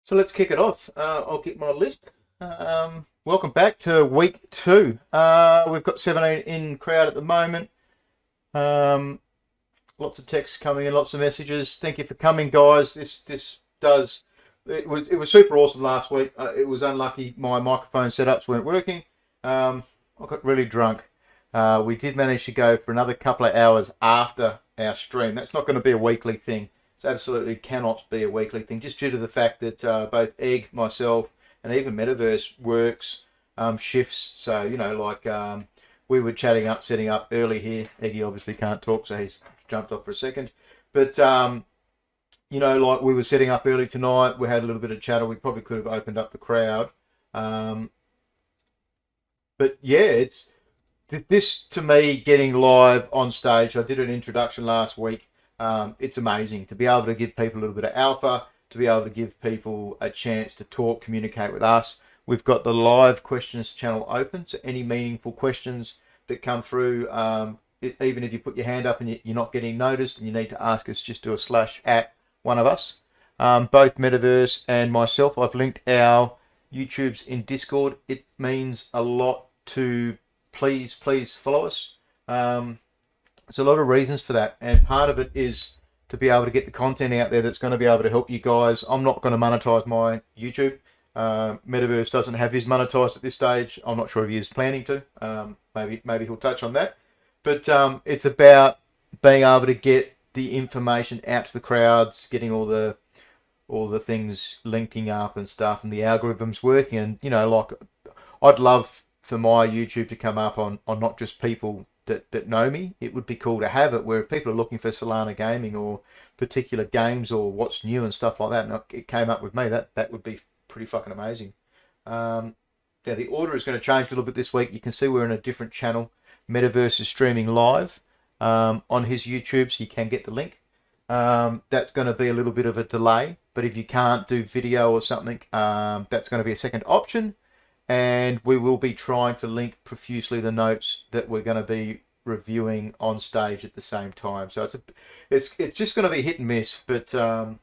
So let's kick it off. I'll get my list. Welcome back to week two. We've got 17 in crowd at the moment. Lots of texts coming in, lots of messages. Thank you for coming, guys. This does. It was super awesome last week. It was unlucky my microphone setups weren't working. I got really drunk. We did manage to go for another couple of hours after our stream. That's not going to be a weekly thing. It absolutely cannot be a weekly thing, just due to the fact that both Egg, myself, and even Metaverse works shifts. So, we were chatting up, setting up early here. Eggy obviously can't talk, so he's jumped off for a second. But, like we were setting up early tonight. We had a little bit of chatter. We probably could have opened up the crowd. But, yeah, it's this, to me, getting live on stage. I did an introduction last week. It's amazing to be able to give people a little bit of alpha, to be able to give people a chance to talk, communicate with us. We've got the live questions channel open, so any meaningful questions that come through, even if you put your hand up and you're not getting noticed and you need to ask us, just do a /@ one of us. Both Metaverse and myself, I've linked our YouTubes in Discord. It means a lot to please follow us. There's a lot of reasons for that, and part of it is to be able to get the content out there that's going to be able to help you guys. I'm not going to monetize my YouTube. Metaverse doesn't have his monetized at this stage. I'm not sure if he is planning to. Maybe he'll touch on that. But it's about being able to get the information out to the crowds, getting all the things linking up and stuff, and the algorithms working. And I'd love for my YouTube to come up on not just people that know me. It would be cool to have it where if people are looking for Solana Gaming or particular games or what's new and stuff like that, and it came up with me, that would be pretty fucking amazing. Now the order is going to change a little bit this week. You can see we're in a different channel. Metaverse is streaming live on his YouTube, so you can get the link. That's going to be a little bit of a delay, but if you can't do video or something, that's going to be a second option. And we will be trying to link profusely the notes that we're going to be reviewing on stage at the same time. So it's just going to be hit and miss, but I'm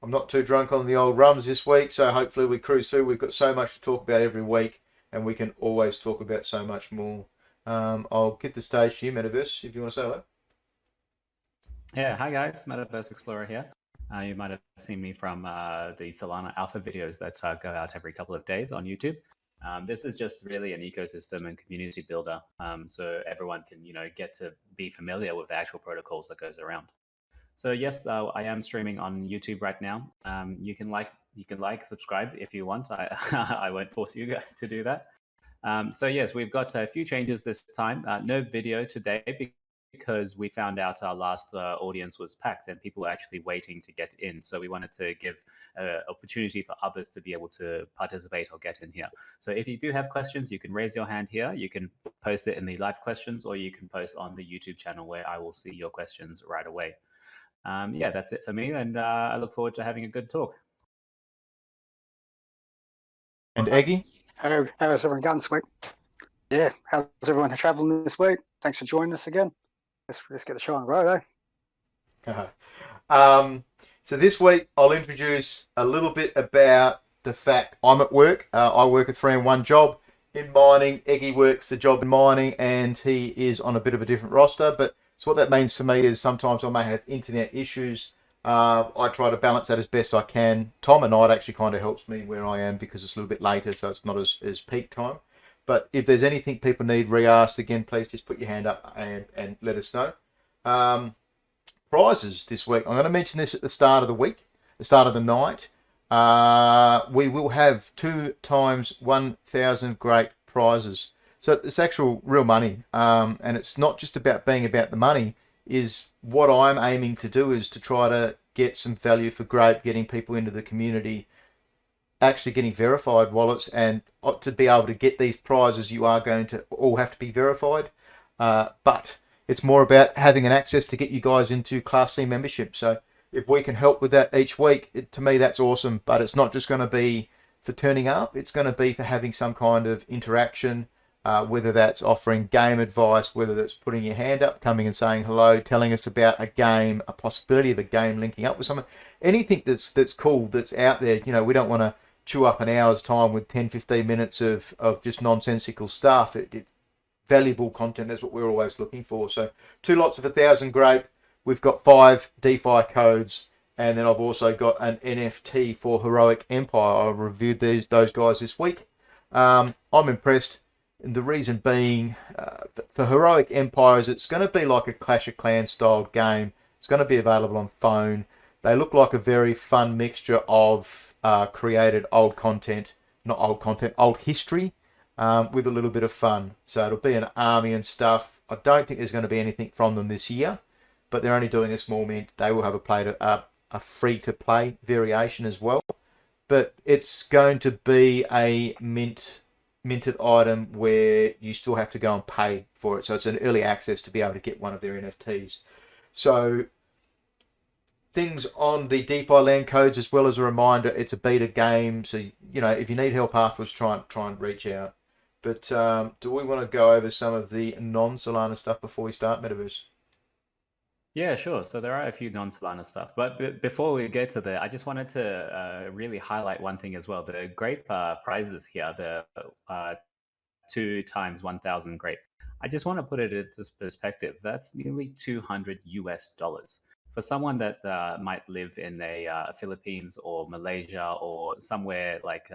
not too drunk on the old rums this week, so hopefully we cruise through. We've got so much to talk about every week, and we can always talk about so much more. I'll give the stage to you, Metaverse, if you want to say hello. Yeah, hi guys, Metaverse Explorer here. You might have seen me from the Solana Alpha videos that go out every couple of days on YouTube. This is just really an ecosystem and community builder, so everyone can, get to be familiar with the actual protocols that goes around. So yes, I am streaming on YouTube right now. You can subscribe if you want. I won't force you to do that. So yes, we've got a few changes this time. No video today because we found out our last audience was packed and people were actually waiting to get in. So we wanted to give opportunity for others to be able to participate or get in here. So if you do have questions, you can raise your hand here. You can post it in the live questions, or you can post on the YouTube channel where I will see your questions right away. Yeah, that's it for me. And I look forward to having a good talk. And Eggy? How's everyone going this week? Yeah, how's everyone traveling this week? Thanks for joining us again. Let's get the show on the road, So this week I'll introduce a little bit about the fact I'm at work. I work a 3-in-1 job in mining. Eggy works the job in mining, and he is on a bit of a different roster. But so what that means to me is sometimes I may have internet issues. I try to balance that as best I can. Tom at night actually kind of helps me where I am because it's a little bit later, so it's not as peak time. But if there's anything people need re-asked, again, please just put your hand up and let us know. Prizes this week. I'm going to mention this at the start of the week, the start of the night. We will have 2 times 1,000 great prizes. So it's actual real money. And it's not just about being about the money. Is what I'm aiming to do is to try to get some value for Grape, getting people into the community, actually getting verified wallets, and to be able to get these prizes, you are going to all have to be verified. But it's more about having an access to get you guys into Class C membership. So if we can help with that each week, to me, that's awesome. But it's not just going to be for turning up. It's going to be for having some kind of interaction, whether that's offering game advice, whether that's putting your hand up, coming and saying hello, telling us about a game, a possibility of a game linking up with someone, anything that's cool, that's out there. You know, we don't want to chew up an hour's time with 10, 15 minutes of just nonsensical stuff. It's valuable content. That's what we're always looking for. So 2 lots of 1,000 grape. We've got 5 DeFi codes. And then I've also got an NFT for Heroic Empire. I reviewed those guys this week. I'm impressed. And the reason being, for Heroic Empires, it's going to be like a Clash of Clans style game. It's going to be available on phone. They look like a very fun mixture of created old content, not old content, old history, with a little bit of fun. So it'll be an army and stuff. I don't think there's going to be anything from them this year, but they're only doing a small mint. They will have a free-to-play variation as well. But it's going to be a minted item where you still have to go and pay for it. So it's an early access to be able to get one of their NFTs. So things on the DeFi land codes, as well as a reminder, it's a beta game. So, you know, if you need help afterwards, try and reach out. But do we want to go over some of the non-Solana stuff before we start Metaverse? Yeah, sure. So there are a few non-Solana stuff, but before we get to that, I just wanted to really highlight one thing as well. The grape prizes here, the 2 times 1,000 grape. I just want to put it into perspective. That's nearly $200 for someone that might live in the Philippines or Malaysia or somewhere like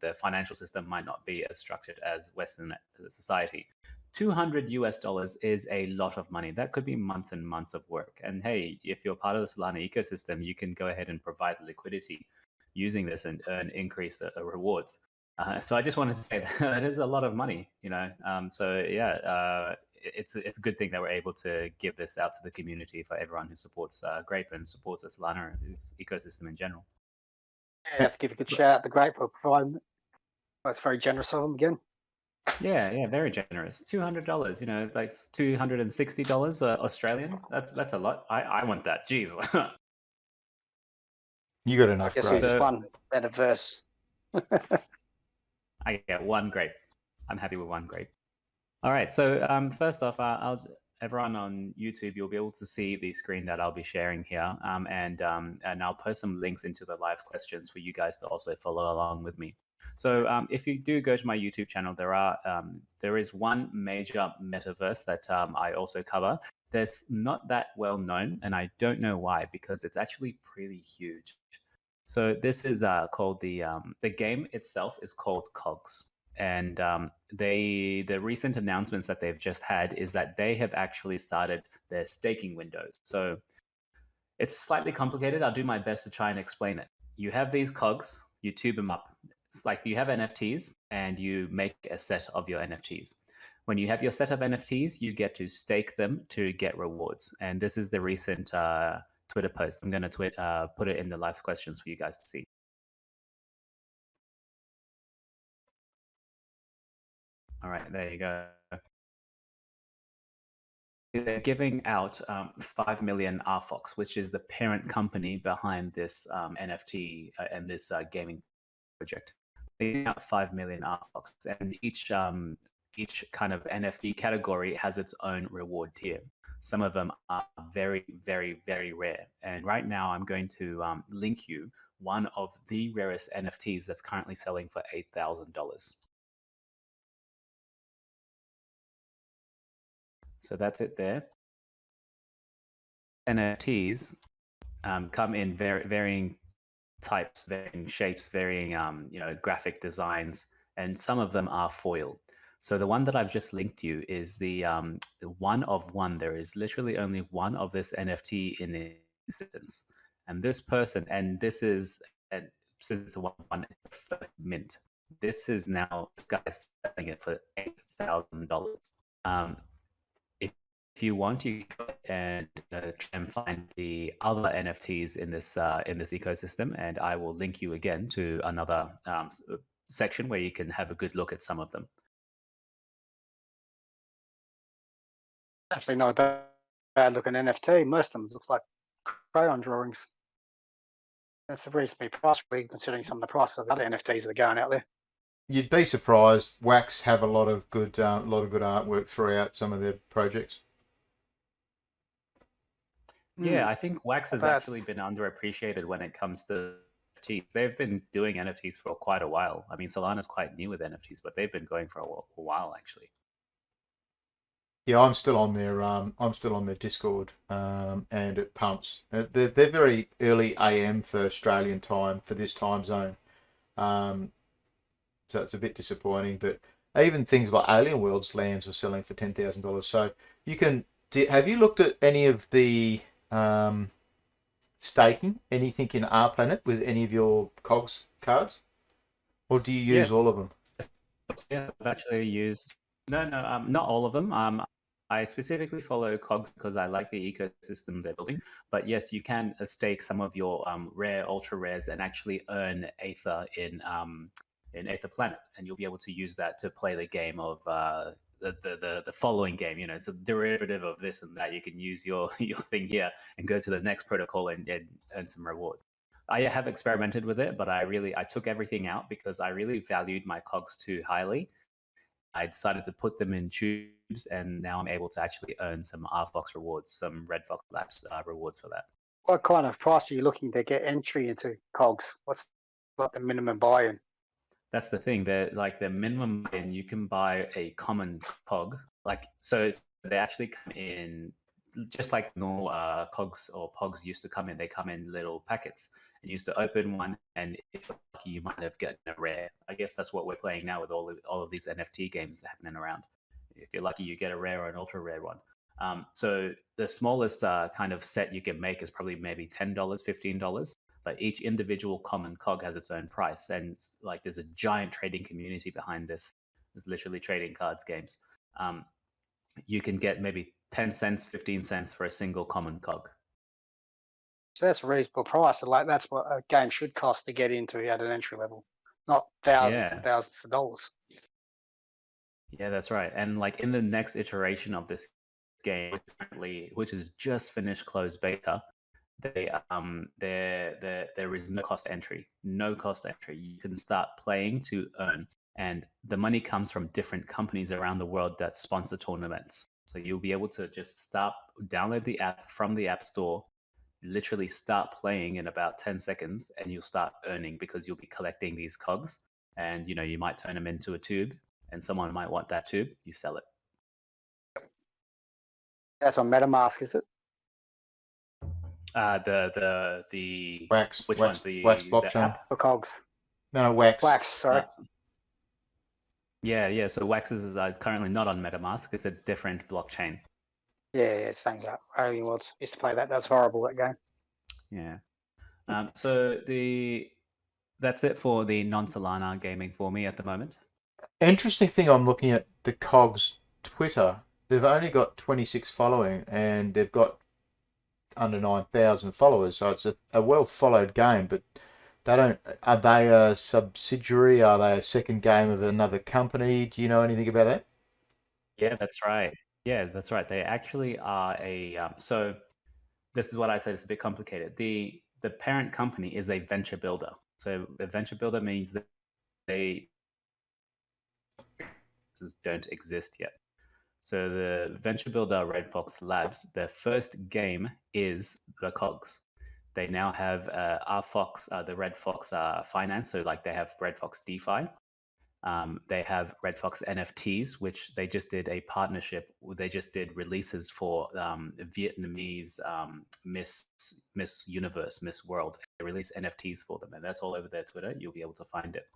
the financial system might not be as structured as Western society. $200 is a lot of money. That could be months and months of work. And hey, if you're part of the Solana ecosystem, you can go ahead and provide liquidity using this and earn increased rewards. So I just wanted to say that is a lot of money, you know. So yeah, it's a good thing that we're able to give this out to the community for everyone who supports Grape and supports the Solana ecosystem in general. Yeah, have to give a good shout out to Grape for providing it. That's very generous of them again. Yeah, very generous. $200, you know, like $260 Australian. That's a lot. I want that. Jeez. You got enough, I guess bro. we just won Metaverse. I get 1 grape. I'm happy with 1 grape. All right. So first off, everyone on YouTube, you'll be able to see the screen that I'll be sharing here, and I'll post some links into the live questions for you guys to also follow along with me. So if you do go to my YouTube channel, there is one major metaverse that I also cover. That's not that well known, and I don't know why, because it's actually pretty huge. So this is called the game itself is called Cogs, and the recent announcements that they've just had is that they have actually started their staking windows. So it's slightly complicated. I'll do my best to try and explain it. You have these Cogs, you tube them up. It's like you have NFTs and you make a set of your NFTs. When you have your set of NFTs, you get to stake them to get rewards. And this is the recent Twitter post. I'm going to put it in the live questions for you guys to see. All right, there you go. They're giving out 5 million RFox, which is the parent company behind this NFT and this gaming project. They're giving out 5 million RFox, and each kind of NFT category has its own reward tier. Some of them are very, very, very rare. And right now I'm going to link you one of the rarest NFTs that's currently selling for $8,000. So that's it there. NFTs come in varying types, varying shapes, varying graphic designs, and some of them are foil. So the one that I've just linked you is the one of one. There is literally only one of this NFT in existence, and this person, and this is, and since it's one, it's the first mint. This is now, this guy's selling it for $8,000. If you want, you go and try and find the other NFTs in this ecosystem, and I will link you again to another section where you can have a good look at some of them. Actually, not a bad looking NFT. Most of them looks like crayon drawings. That's a reasonably priced, considering some of the prices of the other NFTs that are going out there. you'd be surprised. Wax have a lot of good artwork throughout some of their projects. Yeah, I think Wax has Not bad. actually been underappreciated when it comes to NFTs. They've been doing NFTs for quite a while. I mean, Solana's quite new with NFTs, but they've been going for a while actually. Yeah, I'm still on their Discord, and it pumps. They're very early AM for Australian time for this time zone, so it's a bit disappointing. But even things like Alien Worlds lands were selling for $10,000. So you can. Have you looked at any of the staking anything in our planet with any of your Cogs cards, or do you use all of them? Yeah, I've actually used not all of them. I specifically follow Cogs because I like the ecosystem they're building. But yes, you can stake some of your rare, ultra rares, and actually earn Aether in Aether Planet, and you'll be able to use that to play the game of the following game. You know, it's a derivative of this and that. You can use your thing here and go to the next protocol and earn some reward. I have experimented with it, but I took everything out because I really valued my Cogs too highly. I decided to put them in tubes, and now I'm able to actually earn some RFox rewards, some Red Fox Labs rewards for that. What kind of price are you looking to get entry into Cogs? What's like the minimum buy-in? That's the thing. They're like the minimum buy-in. You can buy a common Cog, so they actually come in just like normal Cogs or Pogs used to come in. They come in little packets. And you used to open one, and if you're lucky, you might have gotten a rare. I guess that's what we're playing now with all of these NFT games happening around. If you're lucky, you get a rare or an ultra rare one. So the smallest kind of set you can make is probably maybe $10, $15. But each individual common cog has its own price, and like there's a giant trading community behind this. It's literally trading cards games. You can get maybe 10 cents, 15 cents for a single common cog. So that's a reasonable price. Like that's what a game should cost to get into at an entry level, not thousands and thousands of dollars. Yeah, that's right. And like in the next iteration of this game, which is just finished closed beta, there is no cost entry. No cost entry. You can start playing to earn, and the money comes from different companies around the world that sponsor tournaments. So you'll be able to just download the app from the App Store, literally start playing in about 10 seconds, and you'll start earning because you'll be collecting these cogs, and you might turn them into a tube, and someone might want that tube. You sell it. That's on MetaMask, is it? The Wax. Which Wax, one? The Wax the blockchain. app? For Cogs. No, Wax. Wax, sorry. Yeah. So Wax is currently not on MetaMask. It's a different blockchain. Yeah, same that. Alien Worlds used to play that. That's horrible, that game. Yeah. So that's it for the non-Solana gaming for me at the moment. Interesting thing, I'm looking at the Cogs Twitter. They've only got 26 following, and they've got under 9,000 followers. So it's a well-followed game, but they don't. Are they a subsidiary? Are they a second game of another company? Do you know anything about that? Yeah, that's right. They actually are a. So this is what I said. It's a bit complicated. The parent company is a venture builder. So a venture builder means that they don't exist yet. So the venture builder Red Fox Labs, their first game is the Cogs. They now have the Red Fox Finance. So like they have Red Fox DeFi. They have Red Fox NFTs, which they just did a partnership. They just did releases for Vietnamese Miss Universe, Miss World. They release NFTs for them, and that's all over their Twitter. You'll be able to find it.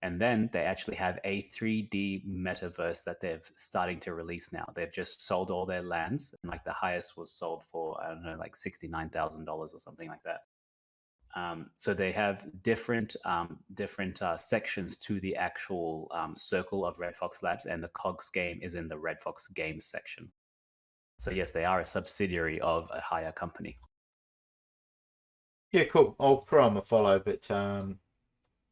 And then they actually have a 3D metaverse that they're starting to release now. They've just sold all their lands, and like the highest was sold for, I don't know, like $69,000 or something like that. So they have different sections to the actual circle of Red Fox Labs, and the Cogs game is in the Red Fox Games section. So yes, they are a subsidiary of a higher company. Yeah, cool. I'll throw them a follow, but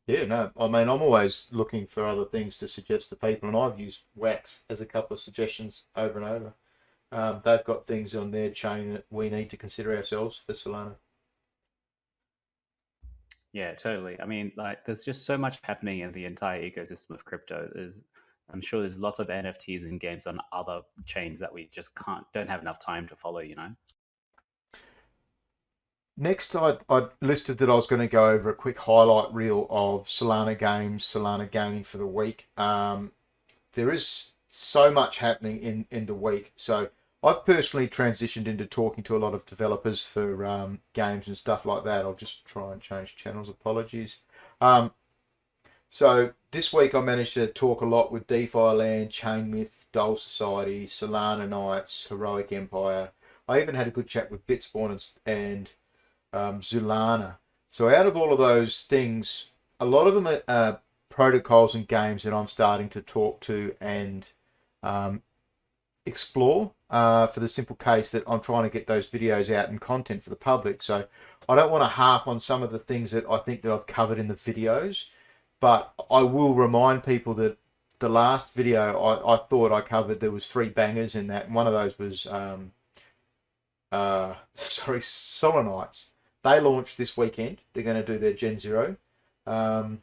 yeah, no, I mean, I'm always looking for other things to suggest to people, and I've used Wax as a couple of suggestions over and over. They've got things on their chain that we need to consider ourselves for Solana. Yeah, totally. I mean, like, there's just so much happening in the entire ecosystem of crypto. I'm sure there's lots of NFTs and games on other chains that we just don't have enough time to follow. Next, I listed that I was going to go over a quick highlight reel of Solana Games, Solana Gaming for the week. There is so much happening in the week. So I've personally transitioned into talking to a lot of developers for games and stuff like that. I'll just try and change channels. Apologies. So this week I managed to talk a lot with DeFi Land, Chainmyth, Doll Society, Solana Knights, Heroic Empire. I even had a good chat with Bitspawn and Zulana. So out of all of those things, a lot of them are protocols and games that I'm starting to talk to and explore for the simple case that I'm trying to get those videos out and content for the public. So I don't want to harp on some of the things that I think that I've covered in the videos, but I will remind people that the last video I thought I covered, there was 3 bangers in that, and one of those was Solanites. They launched this weekend. They're going to do their Gen Zero. I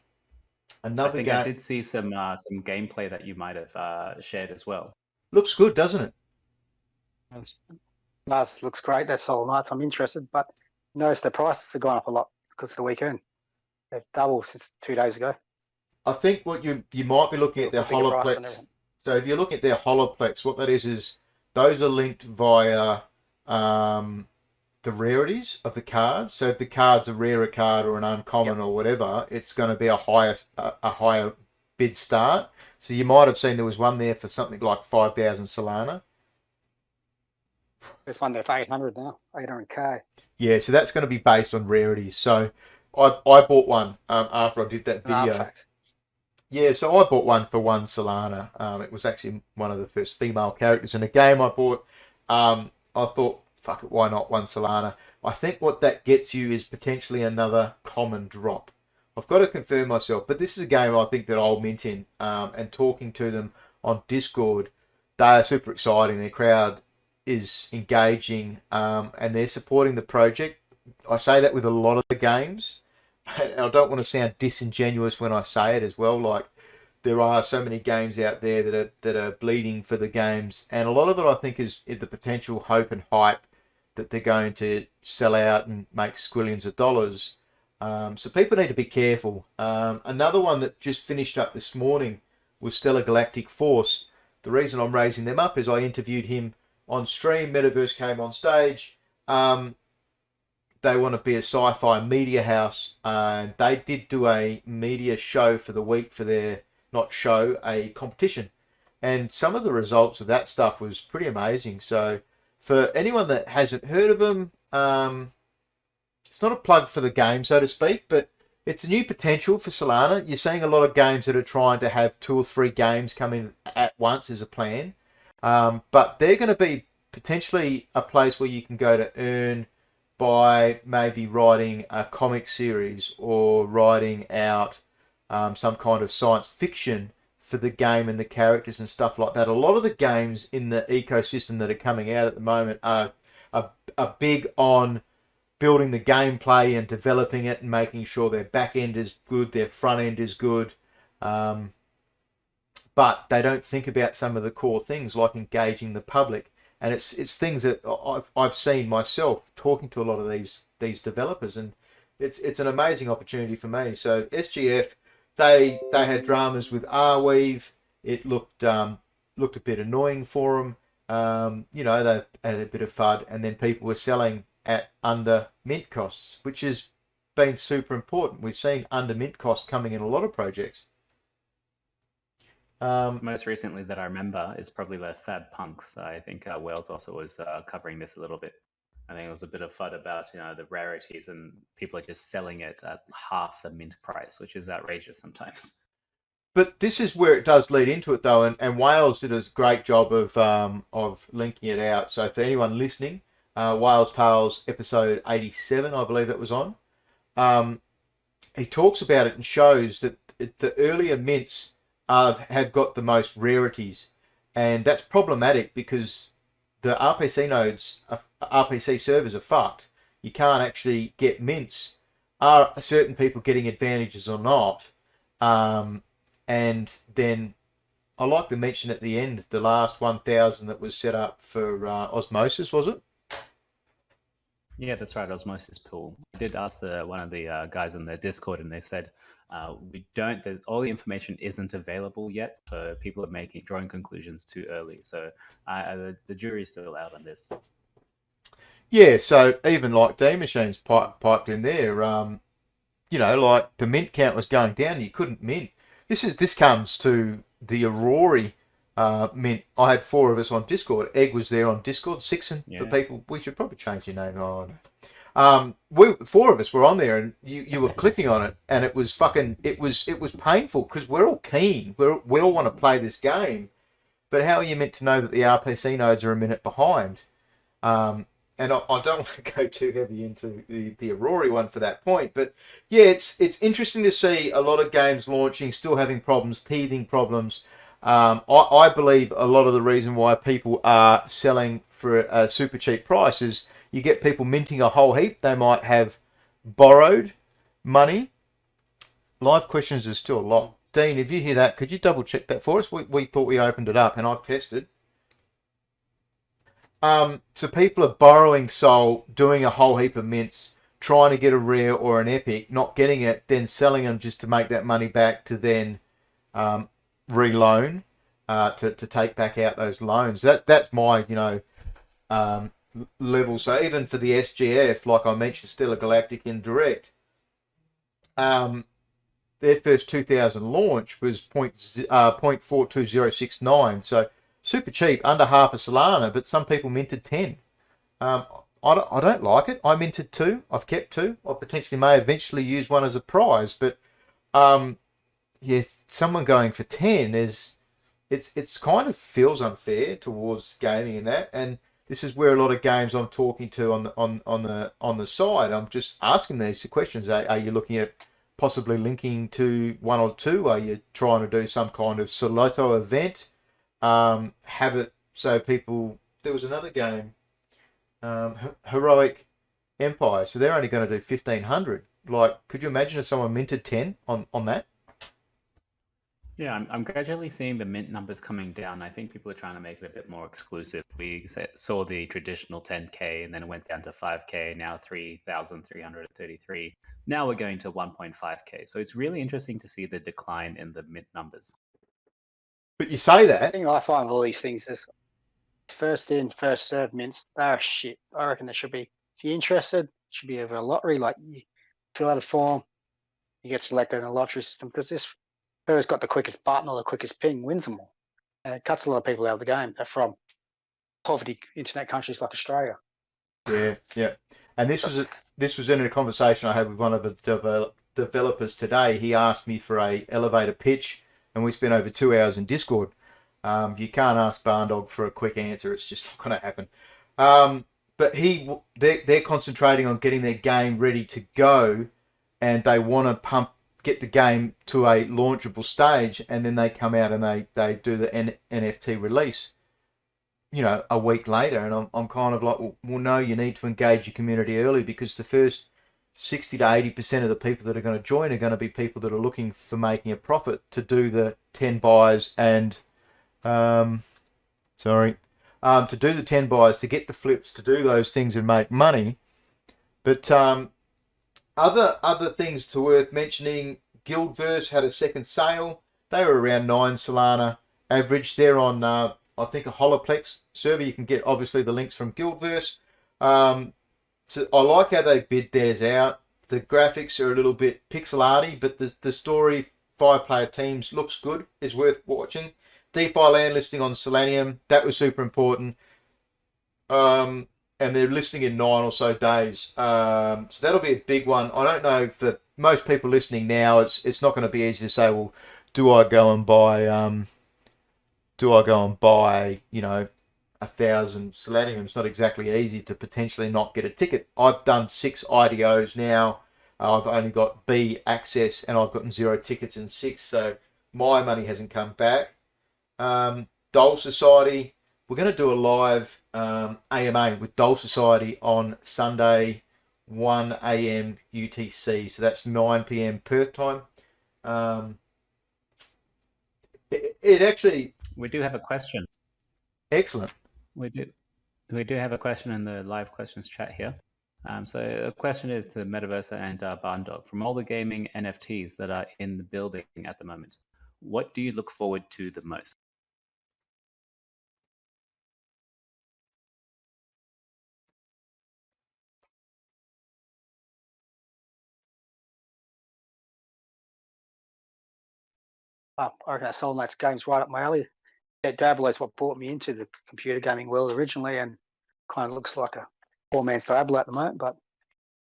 Another think game I did see some gameplay that you might have shared as well. looks good, doesn't it? Nice, looks great. That's all nice. I'm interested, but notice the prices have gone up a lot because of the weekend. They've doubled since 2 days ago. I think what you might be looking at their Bigger price and Holoplex. everything. So if you look at their Holoplex, what that is those are linked via the rarities of the cards. So if the card's a rarer card or an uncommon or whatever, it's going to be a higher bid start. So you might have seen there was one there for something like 5,000 Solana. There's one there for 800 now, 800k. Yeah, so that's going to be based on rarities. So I bought one after I did that video. Artifact. Yeah, so I bought one for 1 Solana. It was actually one of the first female characters in a game I bought. I thought, fuck it, why not 1 Solana? I think what that gets you is potentially another common drop. I've got to confirm myself, but this is a game I think that I'll mint in. And talking to them on Discord, they are super exciting. Their crowd is engaging, and they're supporting the project. I say that with a lot of the games. And I don't want to sound disingenuous when I say it as well. Like, there are so many games out there that are bleeding for the games, and a lot of it I think is the potential hope and hype that they're going to sell out and make squillions of dollars. So people need to be careful. Another one that just finished up this morning was Stellar Galactic Force. The reason I'm raising them up is I interviewed him on stream. Metaverse came on stage. They want to be a sci-fi media house, and they did do a media show for the week for their, not show, a competition. And some of the results of that stuff was pretty amazing. So for anyone that hasn't heard of them, it's not a plug for the game, so to speak, but it's a new potential for Solana. You're seeing a lot of games that are trying to have 2 or 3 games come in at once as a plan. But they're going to be potentially a place where you can go to earn by maybe writing a comic series or writing out some kind of science fiction for the game and the characters and stuff like that. A lot of the games in the ecosystem that are coming out at the moment are big on building the gameplay and developing it and making sure their back end is good, their front end is good. But they don't think about some of the core things like engaging the public. And it's things that I've seen myself talking to a lot of these developers, and it's an amazing opportunity for me. So SGF, they had dramas with Arweave. It looked a bit annoying for them. They had a bit of FUD, and then people were selling at under mint costs, which has been super important. We've seen under mint costs coming in a lot of projects. Most recently that I remember is probably the Fab Punks. I think Wales also was covering this a little bit. I think it was a bit of FUD about the rarities, and people are just selling it at half the mint price, which is outrageous sometimes. But this is where it does lead into it, though, and Wales did a great job of linking it out. So for anyone listening, Wales Tales episode 87, I believe that was on. He talks about it and shows that the earlier mints have got the most rarities, and that's problematic because the RPC nodes, RPC servers are fucked. You can't actually get mints are certain people getting advantages or not? And then I like to mention at the end the last 1,000 that was set up for Osmosis, was it? Yeah, that's right. Osmosis pool. I did ask one of the guys on the Discord, and they said we don't. There's all the information isn't available yet, so people are drawing conclusions too early. So the jury's still out on this. Yeah, so even like D Machines piped in there, like the mint count was going down, you couldn't mint. This comes to the Aurora mint. I had 4 of us on Discord. Egg was there on Discord. 6 for people. We should probably change your name. Oh, no. 4 of us were on there, and you were clicking on it, and it was painful because we're all keen. We all want to play this game, but how are you meant to know that the RPC nodes are a minute behind? And I don't want to go too heavy into the Aurora one for that point, but yeah, it's interesting to see a lot of games launching, still having problems, teething problems. I believe a lot of the reason why people are selling for a super cheap price is you get people minting a whole heap. They might have borrowed money. Live questions is still a lot. Dean, if you hear that, could you double check that for us? We thought we opened it up, and I've tested. So people are borrowing Sol, doing a whole heap of mints, trying to get a rare or an epic, not getting it, then selling them just to make that money back to then reloan, to take back out those loans. That's my level. So even for the SGF, like I mentioned, Stellar Galactic Indirect, their first 2000 launch was 0.42069. So super cheap, under half a Solana, but some people minted 10. I don't like it. I minted 2. I've kept 2. I potentially may eventually use one as a prize, but someone going for 10 it's kind of feels unfair towards gaming and that. And this is where a lot of games I'm talking to on the side, I'm just asking these questions. Are you looking at possibly linking to 1 or 2? Are you trying to do some kind of Soloto event? Have it so people. There was another game, Heroic Empire. So they're only going to do 1,500. Like, could you imagine if someone minted 10 on that? Yeah, I'm gradually seeing the mint numbers coming down. I think people are trying to make it a bit more exclusive. We saw the traditional 10K, and then it went down to 5K. Now 3,333. Now we're going to 1.5K. So it's really interesting to see the decline in the mint numbers. But you say The that. thing I find with all these things is first in, first served mints. They're shit. I reckon there should be, if you're interested, it should be over a lottery. Like, you fill out a form, you get selected in a lottery system, because whoever's got the quickest button or the quickest ping wins them all. And it cuts a lot of people out of the game. They're from poverty internet countries like Australia. Yeah. And this was in a conversation I had with one of the developers today. He asked me for a elevator pitch, and we spent over 2 hours in Discord. You can't ask Barndog for a quick answer; it's just not going to happen. But they're concentrating on getting their game ready to go, and they want to get the game to a launchable stage, and then they come out and they do the NFT release, a week later. And I'm kind of like, well, no, you need to engage your community early, because the first 60 to 80% of the people that are going to join are going to be people that are looking for making a profit to do the 10 buys and to do the 10 buys, to get the flips, to do those things and make money. But other things to worth mentioning, Guildverse had a second sale. They were around 9 Solana average. They're on, I think, a Holoplex server. You can get, obviously, the links from Guildverse. So I like how they bid theirs out. The graphics are a little bit pixel arty, but the story, 5-player teams, looks good, is worth watching. DeFi land listing on Selenium, that was super important. And they're listing in 9 or so days. So that'll be a big one. I don't know, for most people listening now, it's not going to be easy to say, well, do I go and buy 1,000 Selenium? It's not exactly easy to potentially not get a ticket. I've done 6 IDOs now. I've only got B access, and I've gotten 0 tickets in 6, so my money hasn't come back. Doll Society, we're going to do a live AMA with Doll Society on Sunday 1 a.m. UTC, so that's 9 p.m. Perth time. It actually... We do have a question. Excellent. We do have a question in the live questions chat here. So the question is to Metaversa and Barndog. From all the gaming NFTs that are in the building at the moment, what do you look forward to the most? I reckon that Solana game's right up my alley. Yeah, Dabble is what brought me into the computer gaming world originally, and kind of looks like a poor man's Dabble at the moment, but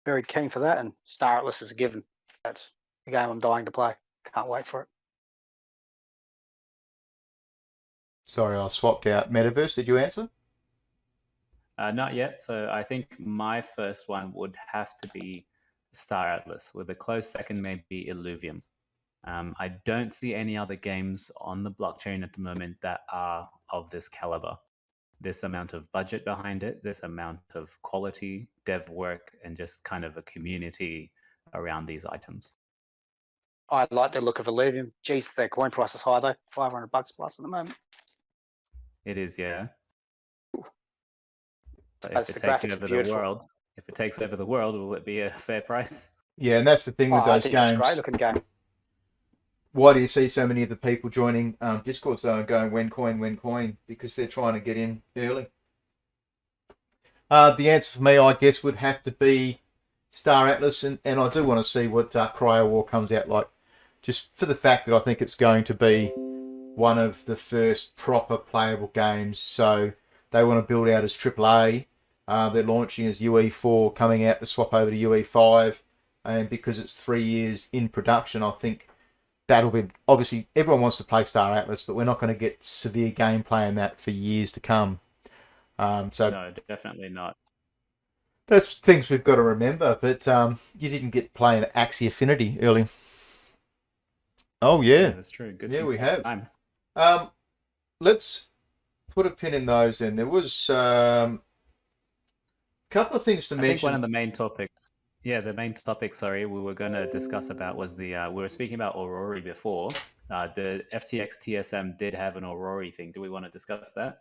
very keen for that. And Star Atlas is a given. That's the game I'm dying to play. Can't wait for it. Sorry, I swapped out Metaverse. Did you answer? Not yet. So I think my first one would have to be Star Atlas, with a close second maybe Illuvium. I don't see any other games on the blockchain at the moment that are of this caliber. This amount of budget behind it, this amount of quality, dev work, and just kind of a community around these items. I like the look of Illuvium. Geez, their coin price is high though, $500 plus at the moment. It is, yeah. But That's if it the takes graphics over are the beautiful. world, will it be a fair price? Yeah, and that's the thing with I those think it's a games. great looking game. Why do you see so many of the people joining Discord though and going when coin? Because they're trying to get in early. The answer for me, I guess, would have to be Star Atlas, and I do want to see what Cryo War comes out like, just for the fact that I think it's going to be one of the first proper playable games. So they want to build out as AAA. They're launching as UE4, coming out to swap over to UE5, and because it's 3 years in production, I think that'll be... Obviously, everyone wants to play Star Atlas, but we're not going to get severe gameplay in that for years to come. So no, definitely not. That's things we've got to remember. But you didn't get playing Axie Affinity early. Oh, yeah. That's true. Good. Yeah, we have. Time. Let's put a pin in those then. There was a couple of things to mention. I think one of the main topics... Yeah, the main topic, sorry, we were going to discuss about was the... we were speaking about Aurora before. The FTX TSM did have an Aurora thing. Do we want to discuss that?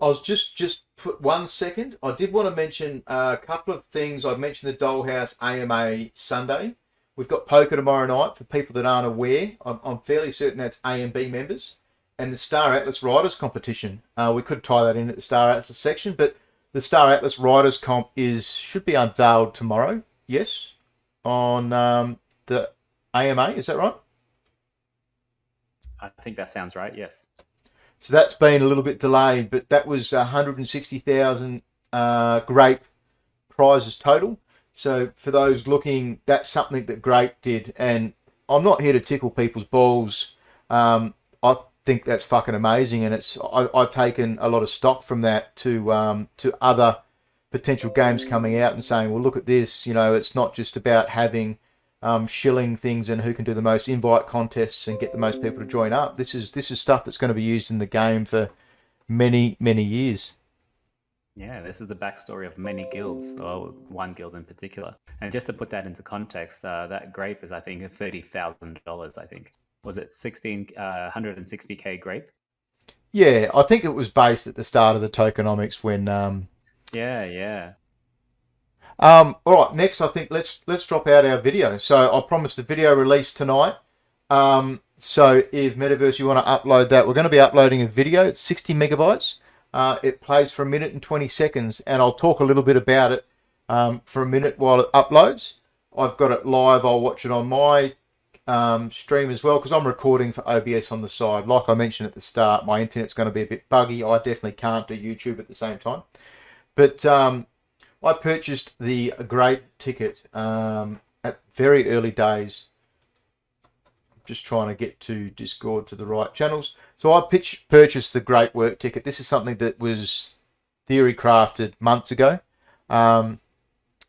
I was just put 1 second. I did want to mention a couple of things. I've mentioned the Dollhouse AMA Sunday. We've got poker tomorrow night for people that aren't aware. I'm fairly certain that's A and B members. And the Star Atlas Riders competition. We could tie that in at the Star Atlas section, but the Star Atlas Riders comp should be unveiled tomorrow. Yes, on the AMA. Is that right? I think that sounds right. Yes. So that's been a little bit delayed, but that was 160,000 Grape prizes total. So for those looking, that's something that Grape did. And I'm not here to tickle people's balls. I think that's fucking amazing, and I've taken a lot of stock from that to other potential games coming out and saying, well, look at this. You know, it's not just about having shilling things and who can do the most invite contests and get the most people to join up. This is stuff that's going to be used in the game for many years. Yeah, this is the backstory of many guilds, or one guild in particular. And just to put that into context, that grape is, I think, $30,000. I think, was it 160k grape? Yeah, I think it was based at the start of the tokenomics when. Yeah. All right, next I think let's drop out our video. So I promised a video release tonight. So if Metaverse, you want to upload that, we're going to be uploading a video. It's 60 megabytes. It plays for 1 minute and 20 seconds, and I'll talk a little bit about it for a minute while it uploads. I've got it live. I'll watch it on my stream as well, because I'm recording for OBS on the side. Like I mentioned at the start, my internet's going to be a bit buggy. I definitely can't do YouTube at the same time. But I purchased the Grape ticket at very early days. Just trying to get to Discord to the right channels. So I purchased the Great Work ticket. This is something that was theory crafted months ago. And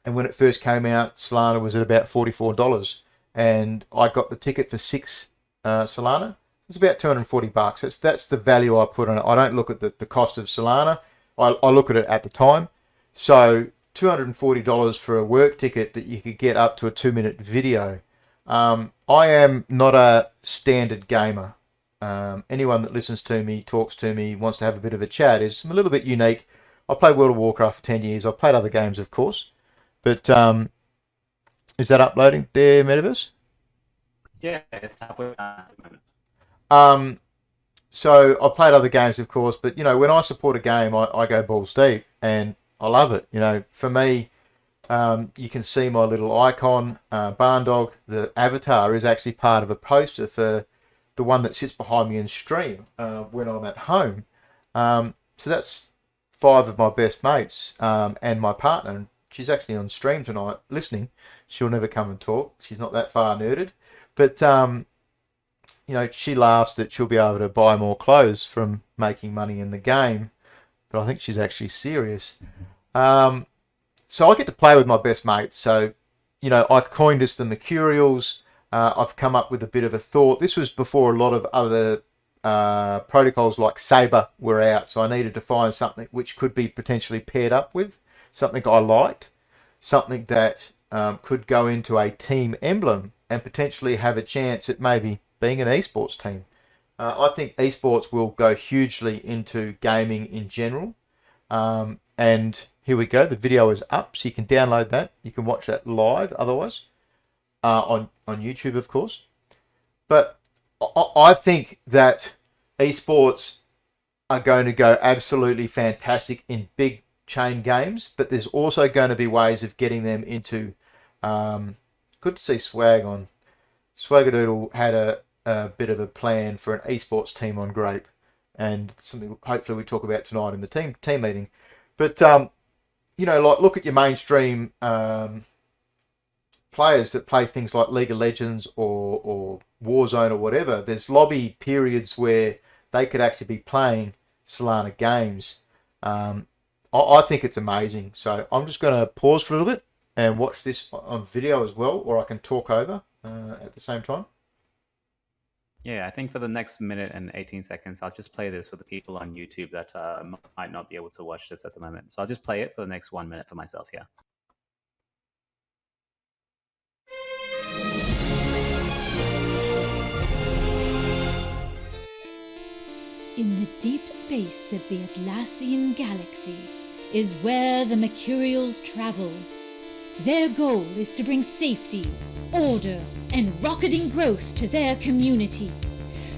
when it first came out, Solana was at about $44. And I got the ticket for 6 Solana. It's about $240. That's the value I put on it. I don't look at the cost of Solana. I look at it at the time. So $240 for a work ticket that you could get up to a 2-minute video. I am not a standard gamer. Anyone that listens to me, talks to me, wants to have a bit of a chat is a little bit unique. I played World of Warcraft for 10 years. I've played other games, of course. But is that uploading there, Metaverse? Yeah, it's halfway done at the moment. So I've played other games, of course, but you know, when I support a game, I go balls deep, and I love it. You know, for me, you can see my little icon, Barndog. The avatar is actually part of a poster for the one that sits behind me in stream when I'm at home. So that's 5 of my best mates and my partner. And she's actually on stream tonight listening. She'll never come and talk. She's not that far nerded, but you know, she laughs that she'll be able to buy more clothes from making money in the game, but I think she's actually serious. So I get to play with my best mates. So, you know, I coined this the Mercurials. I've come up with a bit of a thought. This was before a lot of other protocols like Saber were out, so I needed to find something which could be potentially paired up with, something I liked, something that could go into a team emblem and potentially have a chance at maybe being an esports team. I think esports will go hugely into gaming in general. And here we go. The video is up, so you can download that. You can watch that live otherwise on YouTube, of course. But I think that esports are going to go absolutely fantastic in big chain games, but there's also going to be ways of getting them into... good to see Swag on. Swagadoodle had a bit of a plan for an esports team on Grape, and something hopefully we talk about tonight in the team meeting. But you know, like, look at your mainstream players that play things like League of Legends or Warzone or whatever. There's lobby periods where they could actually be playing Solana games. I think it's amazing. So I'm just going to pause for a little bit and watch this on video as well, or I can talk over at the same time. Yeah, I think for the next minute and 18 seconds, I'll just play this for the people on YouTube that might not be able to watch this at the moment. So I'll just play it for the next 1 minute for myself here. In the deep space of the Atlassian galaxy is where the Mercurials travel. Their goal is to bring safety, order, and rocketing growth to their community.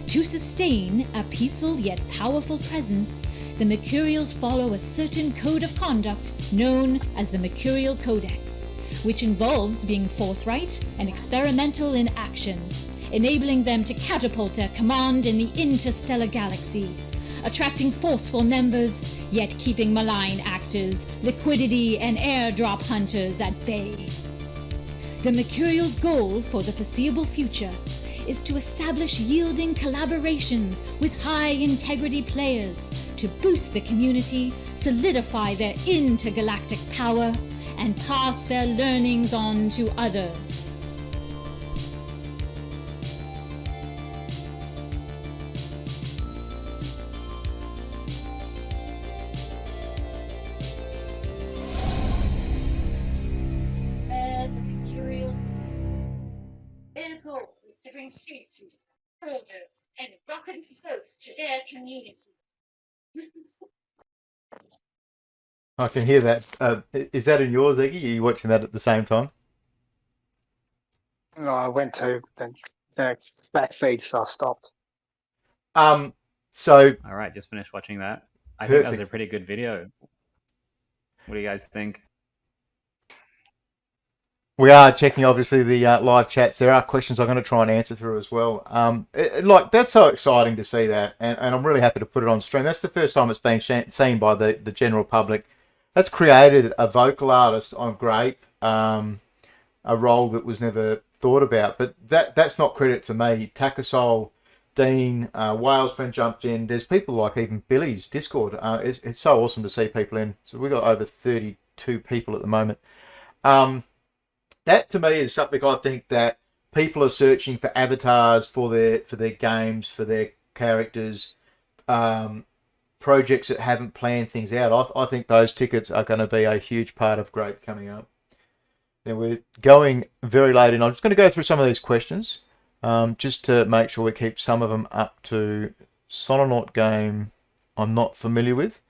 To sustain a peaceful yet powerful presence, the Mercurials follow a certain code of conduct known as the Mercurial Codex, which involves being forthright and experimental in action, enabling them to catapult their command in the interstellar galaxy, attracting forceful members, yet keeping malign actors, liquidity, and airdrop hunters at bay. The Mercurial's goal for the foreseeable future is to establish yielding collaborations with high-integrity players to boost the community, solidify their intergalactic power, and pass their learnings on to others. To bring safety, progress, and rocketing growth to their community. I can hear that. Is that in yours, Iggy? Are you watching that at the same time? No, I went to the back feed, so I stopped. So All right, just finished watching that. I think that was a Perfect. pretty good video. What do you guys think? we are checking, obviously, the live chats. There are questions I'm going to try and answer through as well. Like, that's so exciting to see that, and I'm really happy to put it on stream. That's the first time it's been seen by the general public. That's created a vocal artist on Grape, a role that was never thought about. But that's not credit to me. Takasol, Dean, Wales friend jumped in. There's people like even Billy's Discord. It's so awesome to see people in. So we've got over 32 people at the moment. That to me is something I think that people are searching for avatars for their games, for their characters. projects that haven't planned things out, I think those tickets are going to be a huge part of Grape coming up. Now we're going very late, and I'm just going to go through some of these questions, just to make sure we keep some of them up to Sononaut game I'm not familiar with.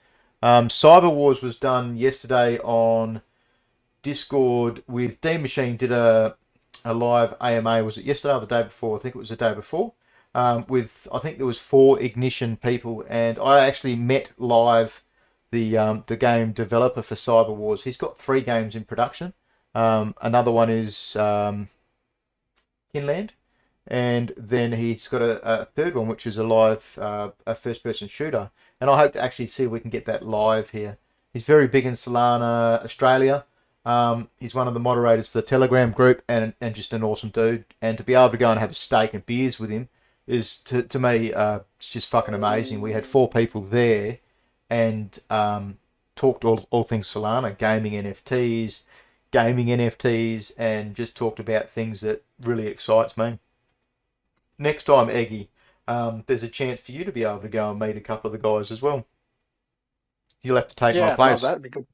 Cyber Wars was done yesterday on Discord with Dean Machine. Did a live AMA. Was it yesterday or the day before? I think it was the day before. With I think there was 4 Ignition people, and I actually met live the game developer for Cyber Wars. He's got 3 games in production. Another one is Kinland, and then he's got a third one, which is a live a first-person shooter. And I hope to actually see if we can get that live here. He's very big in Solana, Australia. He's one of the moderators for the Telegram group, and just an awesome dude. And to be able to go and have a steak and beers with him is, to me, it's just fucking amazing. We had 4 people there, and talked all things Solana, gaming NFTs, and just talked about things that really excites me. Next time, Eggy, there's a chance for you to be able to go and meet a couple of the guys as well. You'll have to take my place. That'd be good.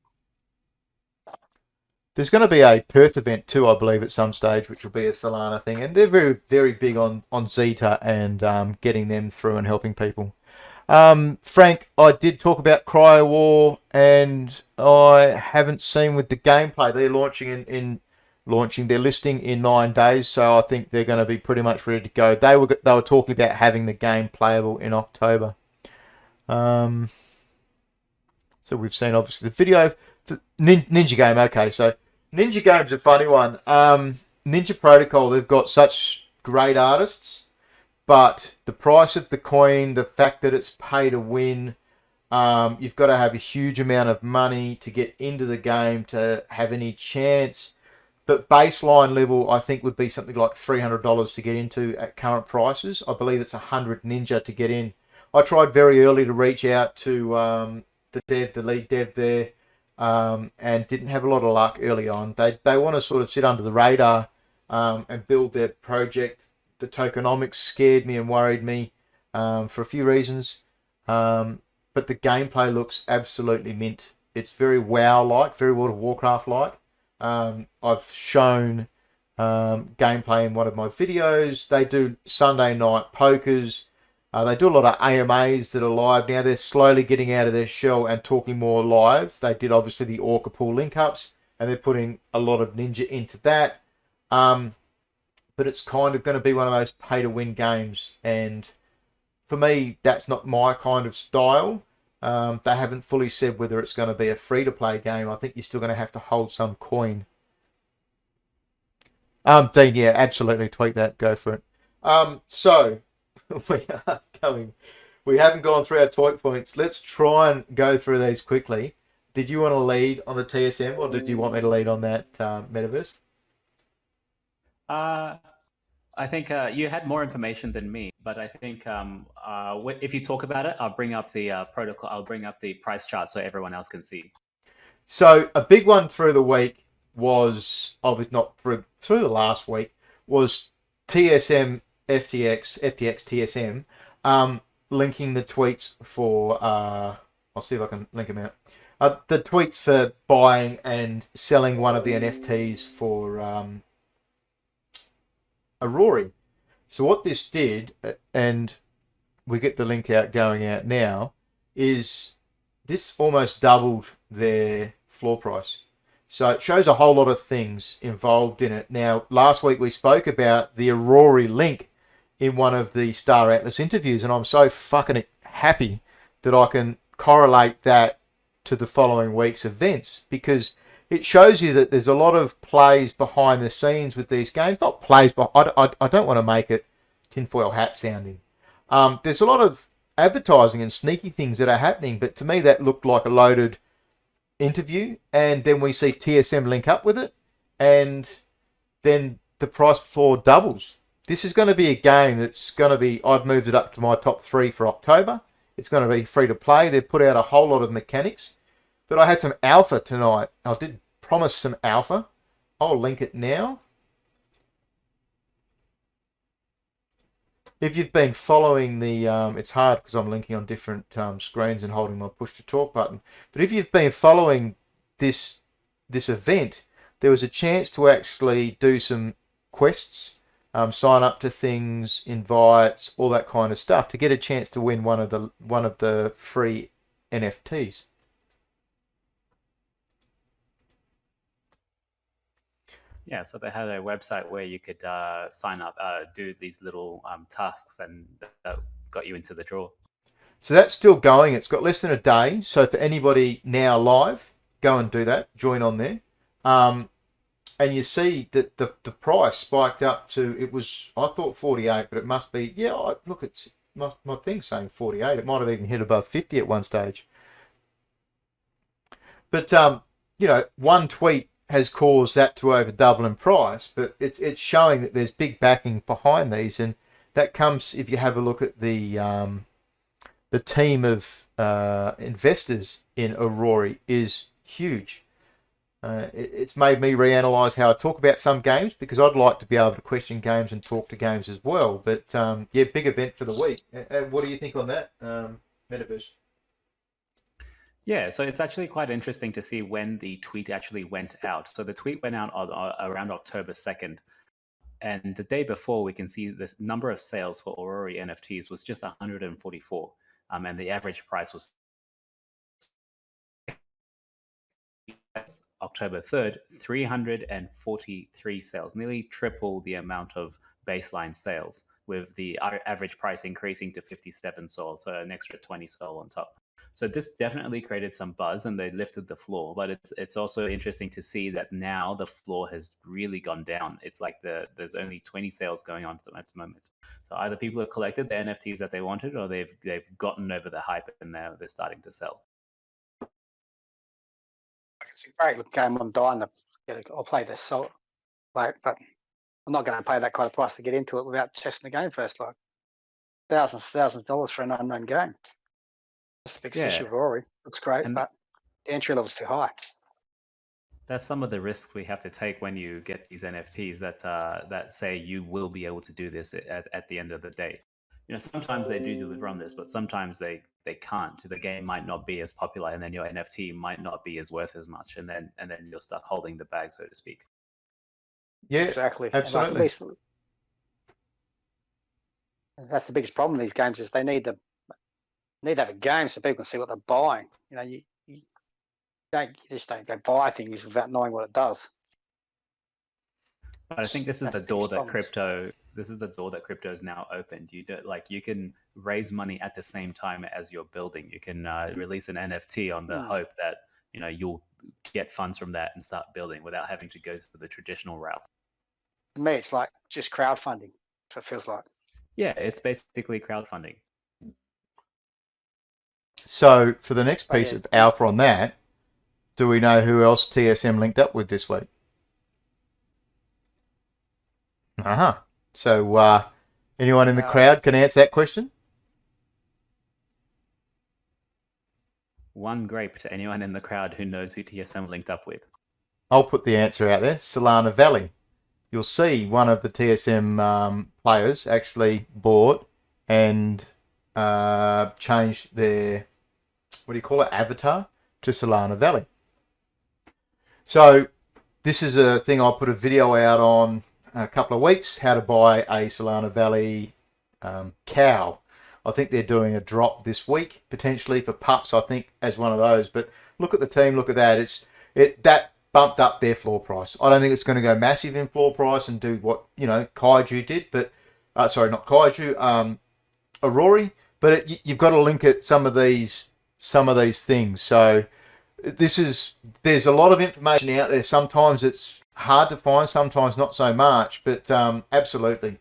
There's going to be a Perth event too, I believe, at some stage, which will be a Solana thing, and they're very, very big on Zeta and getting them through and helping people. Frank, I did talk about Cryo War, and I haven't seen with the gameplay. They're launching their listing in 9 days, so I think they're going to be pretty much ready to go. They were talking about having the game playable in October. So we've seen obviously the video. The Ninja Game, okay, so Ninja Game's a funny one. Ninja Protocol, they've got such great artists, but the price of the coin, the fact that it's pay to win, you've got to have a huge amount of money to get into the game to have any chance. But baseline level, I think, would be something like $300 to get into at current prices. I believe it's 100 Ninja to get in. I tried very early to reach out to the lead dev there, and didn't have a lot of luck early on. They want to sort of sit under the radar and build their project. The tokenomics scared me and worried me for a few reasons, but the gameplay looks absolutely mint. It's very WoW-like, very World of Warcraft-like. I've shown gameplay in one of my videos. They do Sunday night pokers. They do a lot of AMAs that are live now. They're slowly getting out of their shell and talking more live. They did obviously the Orca Pool link-ups, and they're putting a lot of Ninja into that. But it's kind of going to be one of those pay-to-win games, and for me, that's not my kind of style. They haven't fully said whether it's going to be a free-to-play game. I think you're still going to have to hold some coin. Dean, yeah, absolutely, tweet that. Go for it. So we haven't gone through our talk points. Let's try and go through these quickly. Did you want to lead on the TSM, or did you want me to lead on that metaverse? I think you had more information than me, but I think if you talk about it, I'll bring up the protocol. I'll bring up the price chart so everyone else can see. So a big one through the week was, obviously not through the last week, was TSM FTX TSM linking the tweets for I'll see if I can link them out. The tweets for buying and selling one of the NFTs for Aurora. So what this did, and we get the link going out now, is this almost doubled their floor price. So it shows a whole lot of things involved in it. Now, last week we spoke about the Aurora link in one of the Star Atlas interviews, and I'm so fucking happy that I can correlate that to the following week's events, because it shows you that there's a lot of plays behind the scenes with these games. Not plays, but I don't want to make it tinfoil hat sounding. There's a lot of advertising and sneaky things that are happening, but to me that looked like a loaded interview, and then we see TSM link up with it, and then the price floor doubles. This is going to be a game that's going to be, I've moved it up to my top 3 for October. It's going to be free to play. They've put out a whole lot of mechanics. But I had some alpha tonight. I did promise some alpha. I'll link it now. if you've been following the, it's hard because I'm linking on different screens and holding my push to talk button. But if you've been following this event, there was a chance to actually do some quests, sign up to things, invites, all that kind of stuff to get a chance to win one of the free NFTs. Yeah, so they had a website where you could sign up, do these little tasks, and that got you into the draw. So that's still going. It's got less than a day. So for anybody now live, go and do that. Join on there. And you see that the price spiked up to, it was, I thought 48, but it must be, yeah, look, it's my thing's saying 48. It might have even hit above 50 at one stage. But, you know, one tweet has caused that to over double in price, but it's showing that there's big backing behind these, and that comes if you have a look at the team of investors in Aurora is huge. It's made me reanalyze how I talk about some games, because I'd like to be able to question games and talk to games as well. But yeah, big event for the week. And what do you think on that, Metaverse? Yeah, so it's actually quite interesting to see when the tweet actually went out. So the tweet went out around October 2nd. And the day before, we can see the number of sales for Aurora NFTs was just 144. And the average price was October 3rd, 343 sales, nearly triple the amount of baseline sales, with the average price increasing to 57 sol, so an extra 20 sol on top. So this definitely created some buzz, and they lifted the floor. But it's also interesting to see that now the floor has really gone down. It's like there's only 20 sales going on at the moment. So either people have collected the NFTs that they wanted, or they've gotten over the hype and now they're starting to sell. It's a great little game on dying to I'll play this, so like, but I'm not going to pay that kind of price to get into it without testing the game first. Like thousands of dollars for an unknown game. That's the biggest issue with Rory. Looks great, but the entry level's too high. That's some of the risks we have to take when you get these NFTs that say you will be able to do this at the end of the day. You know, sometimes they do deliver on this, but sometimes they can't. The game might not be as popular, and then your NFT might not be as worth as much, and then you're stuck holding the bag, so to speak. Yeah, exactly. Absolutely. That's the biggest problem with these games, is they need to have a game so people can see what they're buying. You know, you just don't go buy things without knowing what it does. But I think this is the door that crypto. This is the door that crypto is now opened. You can raise money at the same time as you're building. You can release an NFT on the hope that you'll get funds from that and start building without having to go through the traditional route. To me, it's like just crowdfunding. So it feels like. Yeah, it's basically crowdfunding. So for the next piece of alpha on that, do we know who else TSM linked up with this week? So anyone in the crowd can answer that question? One grape to anyone in the crowd who knows who TSM linked up with. I'll put the answer out there. Solana Valley. You'll see one of the TSM players actually bought and changed their, avatar to Solana Valley. So this is a thing I'll put a video out on a couple of weeks, how to buy a Solana Valley cow. I think they're doing a drop this week, potentially for pups, I think, as one of those. But look at the team, look at that. That bumped up their floor price. I don't think it's going to go massive in floor price and do what, Kaiju did, but, sorry, not Kaiju, Aurora, but you've got to link at some of these things. So there's a lot of information out there. Sometimes it's hard to find, sometimes not so much, but absolutely.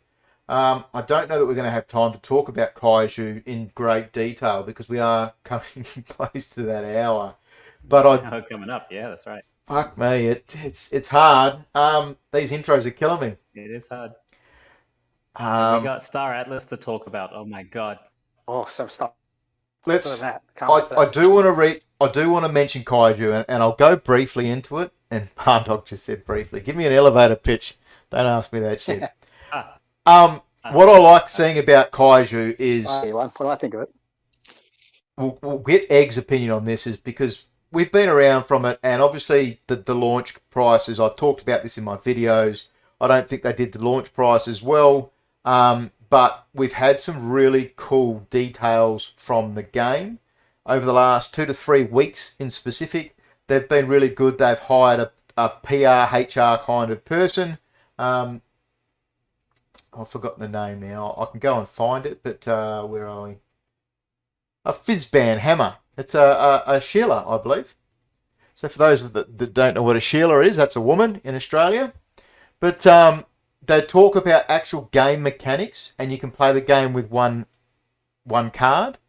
I don't know that we're going to have time to talk about Kaiju in great detail because we are coming close to that hour. But coming up, yeah, that's right. Fuck me, it's hard. These intros are killing me. It is hard. We got Star Atlas to talk about. Oh my god. Oh, some stuff. I do want to mention Kaiju, and I'll go briefly into it. And Barndog just said briefly. Give me an elevator pitch. Don't ask me that shit. what I like seeing about Kaiju is What do I think of it? we'll get Egg's opinion on this, is because we've been around from it, and obviously the launch prices, I talked about this in my videos. I don't think they did the launch price as well, but we've had some really cool details from the game over the last 2 to 3 weeks in specific. They've been really good. They've hired a PR, HR kind of person. I've forgotten the name now. I can go and find it, but where are we? A Fizzban Hammer. It's a Sheila, I believe. So for those that don't know what a Sheila is, that's a woman in Australia. But they talk about actual game mechanics, and you can play the game with one card.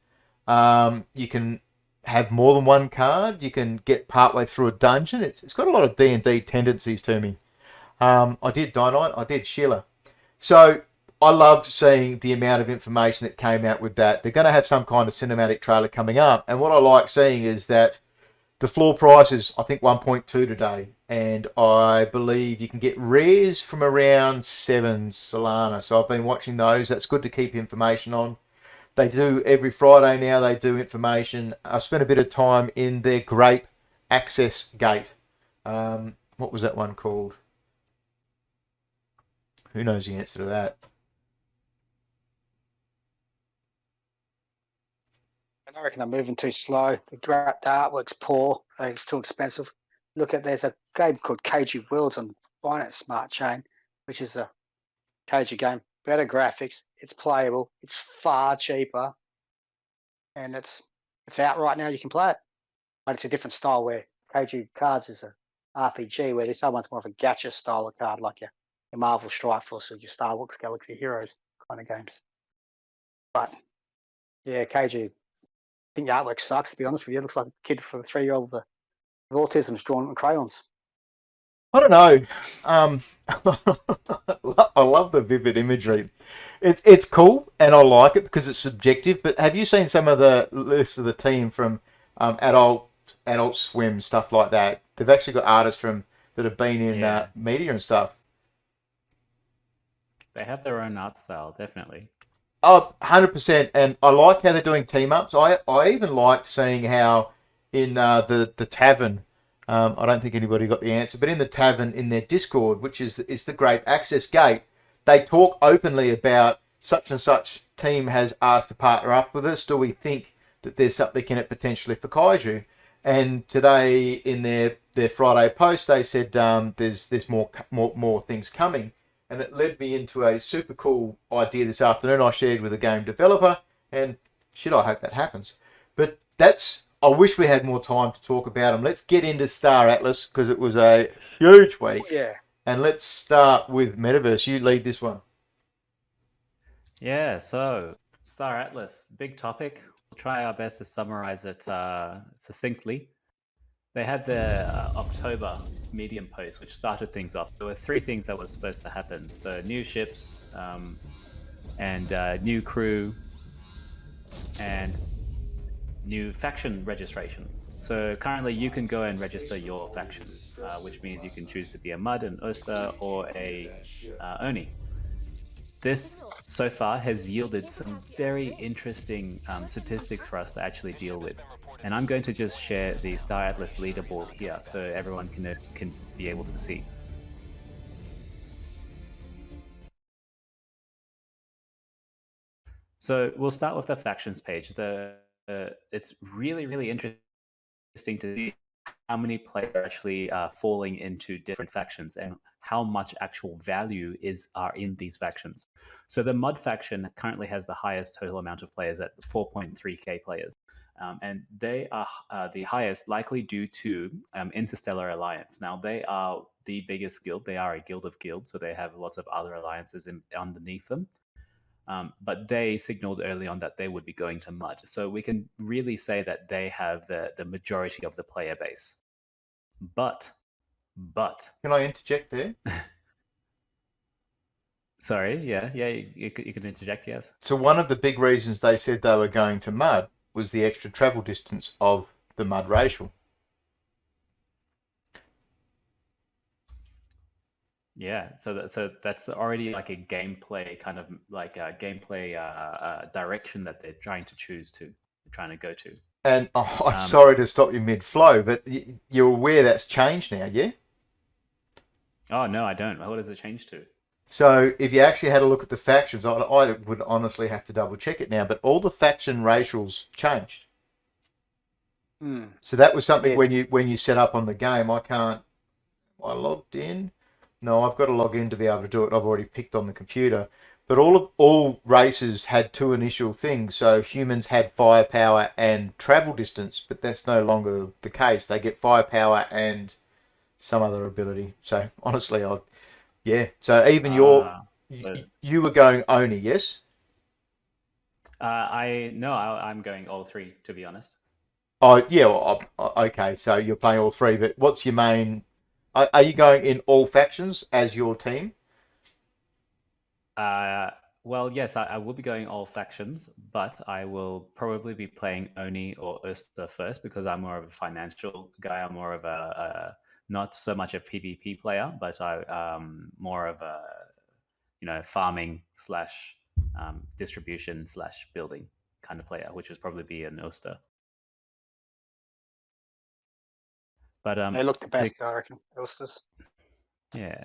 You can have more than one card. You can get partway through a dungeon. It's got a lot of D&D tendencies to me. I did Dynamite. I did Sheila. So I loved seeing the amount of information that came out with that. They're going to have some kind of cinematic trailer coming up. And what I like seeing is that the floor price is, I think, 1.2 today. And I believe you can get rares from around 7 Solana. So I've been watching those. That's good to keep information on. They do every Friday now. They do information. I've spent a bit of time in their Grape Access Gate. What was that one called? Who knows the answer to that? I reckon they're moving too slow. The artwork's poor. I think it's too expensive. There's a game called Kaiju Worlds on Binance Smart Chain, which is a Kaiju game. Better graphics. It's playable. It's far cheaper, and it's out right now. You can play it, but it's a different style. Where Kaiju Cards is a RPG, where this other one's more of a gacha style of card, like your Marvel Strike Force or your Star Wars Galaxy Heroes kind of games. But yeah, Kaiju. I think the artwork sucks, to be honest with you. It looks like a kid from a 3-year-old with autism's drawn with crayons. I don't know. I love the vivid imagery. It's cool, and I like it because it's subjective. But have you seen some of the lists of the team from Adult Swim, stuff like that? They've actually got artists that have been in media and stuff. They have their own art style, definitely. Oh, 100%. And I like how they're doing team ups. I even liked seeing how in the tavern, I don't think anybody got the answer, but in the tavern, in their Discord, which is the Grape Access Gate, they talk openly about such and such team has asked to partner up with us. Do we think that there's something in it potentially for Kaiju? And today in their Friday post, they said there's more things coming. And it led me into a super cool idea this afternoon I shared with a game developer. And shit, I hope that happens. But I wish we had more time to talk about them. Let's get into Star Atlas because it was a huge week. Yeah. And let's start with Metaverse. You lead this one. Yeah, so Star Atlas, big topic. We'll try our best to summarize it succinctly. They had their October Medium post, which started things off. There were 3 things that were supposed to happen. So new ships, and new crew, and new faction registration. So currently you can go and register your faction, which means you can choose to be a Mud, an Oyster, or a Oni. This so far has yielded some very interesting statistics for us to actually deal with. And I'm going to just share the Star Atlas leaderboard here so everyone can be able to see. So we'll start with the factions page. It's really, really interesting to see how many players are actually falling into different factions and how much actual value are in these factions. So the Mud faction currently has the highest total amount of players at 4.3k players. And they are the highest, likely due to Interstellar Alliance. Now, they are the biggest guild. They are a guild of guilds, so they have lots of other alliances underneath them. But they signaled early on that they would be going to Mud. So we can really say that they have the majority of the player base. But... Can I interject there? Sorry, yeah, you can interject, yes. So one of the big reasons they said they were going to Mud was the extra travel distance of the Mud racial. Yeah, so that's already like a gameplay kind of like a gameplay direction that they're trying to trying to go to. And I'm sorry to stop you mid-flow, but you're aware that's changed now, yeah? Oh no, I don't. What does it change to? So if you actually had a look at the factions, I would honestly have to double check it now, but all the faction racials changed. So that was something when you set up on the game. I logged in? No, I've got to log in to be able to do it. I've already picked on the computer. But all races had two initial things. So humans had firepower and travel distance, but that's no longer the case. They get firepower and some other ability. So honestly, yeah. So even you were going Oni, yes? I'm going all three, to be honest. Oh yeah. Well, okay. So you're playing all three, but what's your main? Are you going in all factions as your team? Well, yes, I will be going all factions, but I will probably be playing Oni or Oster first because I'm more of a financial guy. I'm more of a not so much a PvP player, but more of a farming slash distribution slash building kind of player, which would probably be an Oster. But they look the best, I reckon. Osters. Yeah.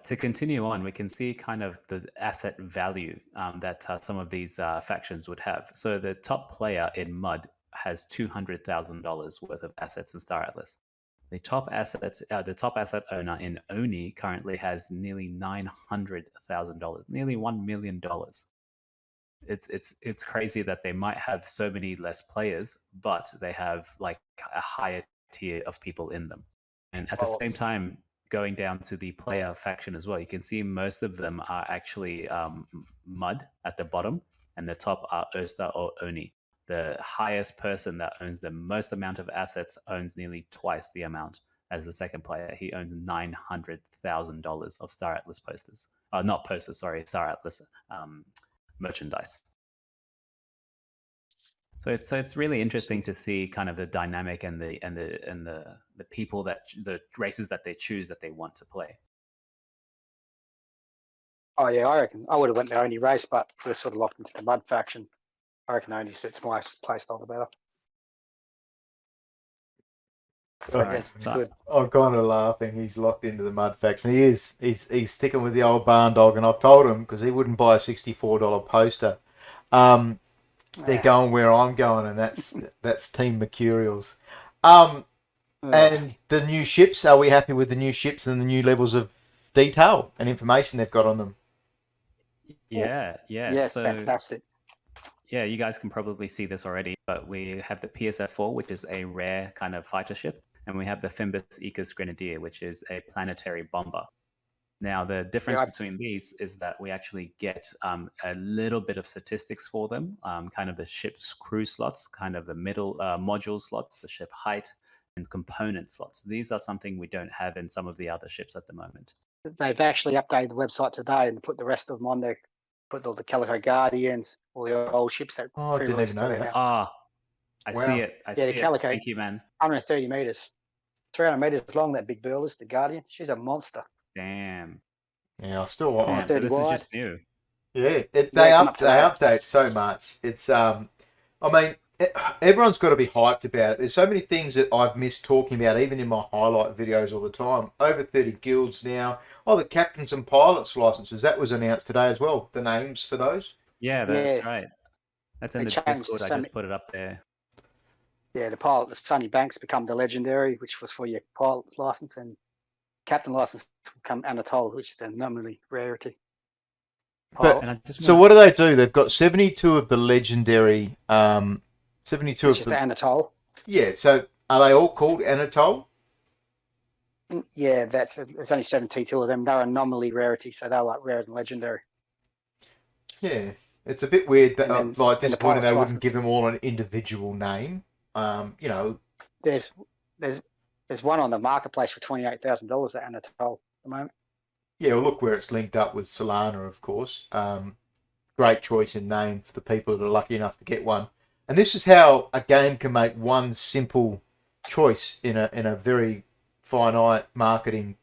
To continue on, we can see kind of the asset value that some of these factions would have. So the top player in Mud has $200,000 worth of assets in Star Atlas. The top asset owner in Oni currently has nearly $900,000, nearly $1 million. It's crazy that they might have so many less players, but they have like a higher tier of people in them. And at the same time, going down to the player faction as well, you can see most of them are actually Mud at the bottom, and the top are Oster or Oni. The highest person that owns the most amount of assets owns nearly twice the amount as the second player. He owns $900,000 of Star Atlas posters. Not posters, sorry, Star Atlas merchandise. So it's really interesting to see kind of the dynamic and the people the races that they choose that they want to play. Oh yeah, I reckon I would have went the Oni race, but we're sort of locked into the Mud faction. I reckon Oni suits my playstyle the better. I'm kind of laughing. He's locked into the Mud faction. He is. He's sticking with the old Barndog, and I've told him because he wouldn't buy a $64 poster. They're going where I'm going, and that's Team Mercurials. And the new ships. Are we happy with the new ships and the new levels of detail and information they've got on them? Yeah. Yes, so, fantastic. Yeah, you guys can probably see this already, but we have the PSF-4, which is a rare kind of fighter ship, and we have the Fimbus Ecus Grenadier, which is a planetary bomber. Now, the difference between these is that we actually get a little bit of statistics for them, kind of the ship's crew slots, kind of the middle module slots, the ship height, and component slots. These are something we don't have in some of the other ships at the moment. They've actually updated the website today and put the rest of them on there. Put all the Calico Guardians, all the old ships that. Oh, I didn't even know that. I see it. I see it. Calico, thank you, man. 130 meters, 300 meters long. That big girl is the Guardian. She's a monster. Damn. Yeah, I still want. So this is just new. Yeah, they update so much. It's I mean, everyone's got to be hyped about it. There's so many things that I've missed talking about, even in my highlight videos all the time. Over 30 guilds now. Oh, the captains and pilots licenses. That was announced today as well. The names for those. Yeah, that's right. That's in the Discord. I just put it up there. Yeah, the Sunny Banks become the legendary, which was for your pilot license, and captain license become Anatole, which is the nominally rarity. So what do? They've got 72 of the legendary. 72 which of the Anatole. Yeah. So are they all called Anatole? Yeah, it's only 72 of them. They're anomaly rarity, so they're like rarer than legendary. Yeah, it's a bit weird that like disappointed they wouldn't give them all an individual name. There's one on the marketplace for $28,000 at Anatole at the moment. Yeah, well, look where it's linked up with Solana, of course. Great choice in name for the people that are lucky enough to get one. And this is how a game can make one simple choice in a very finite marketing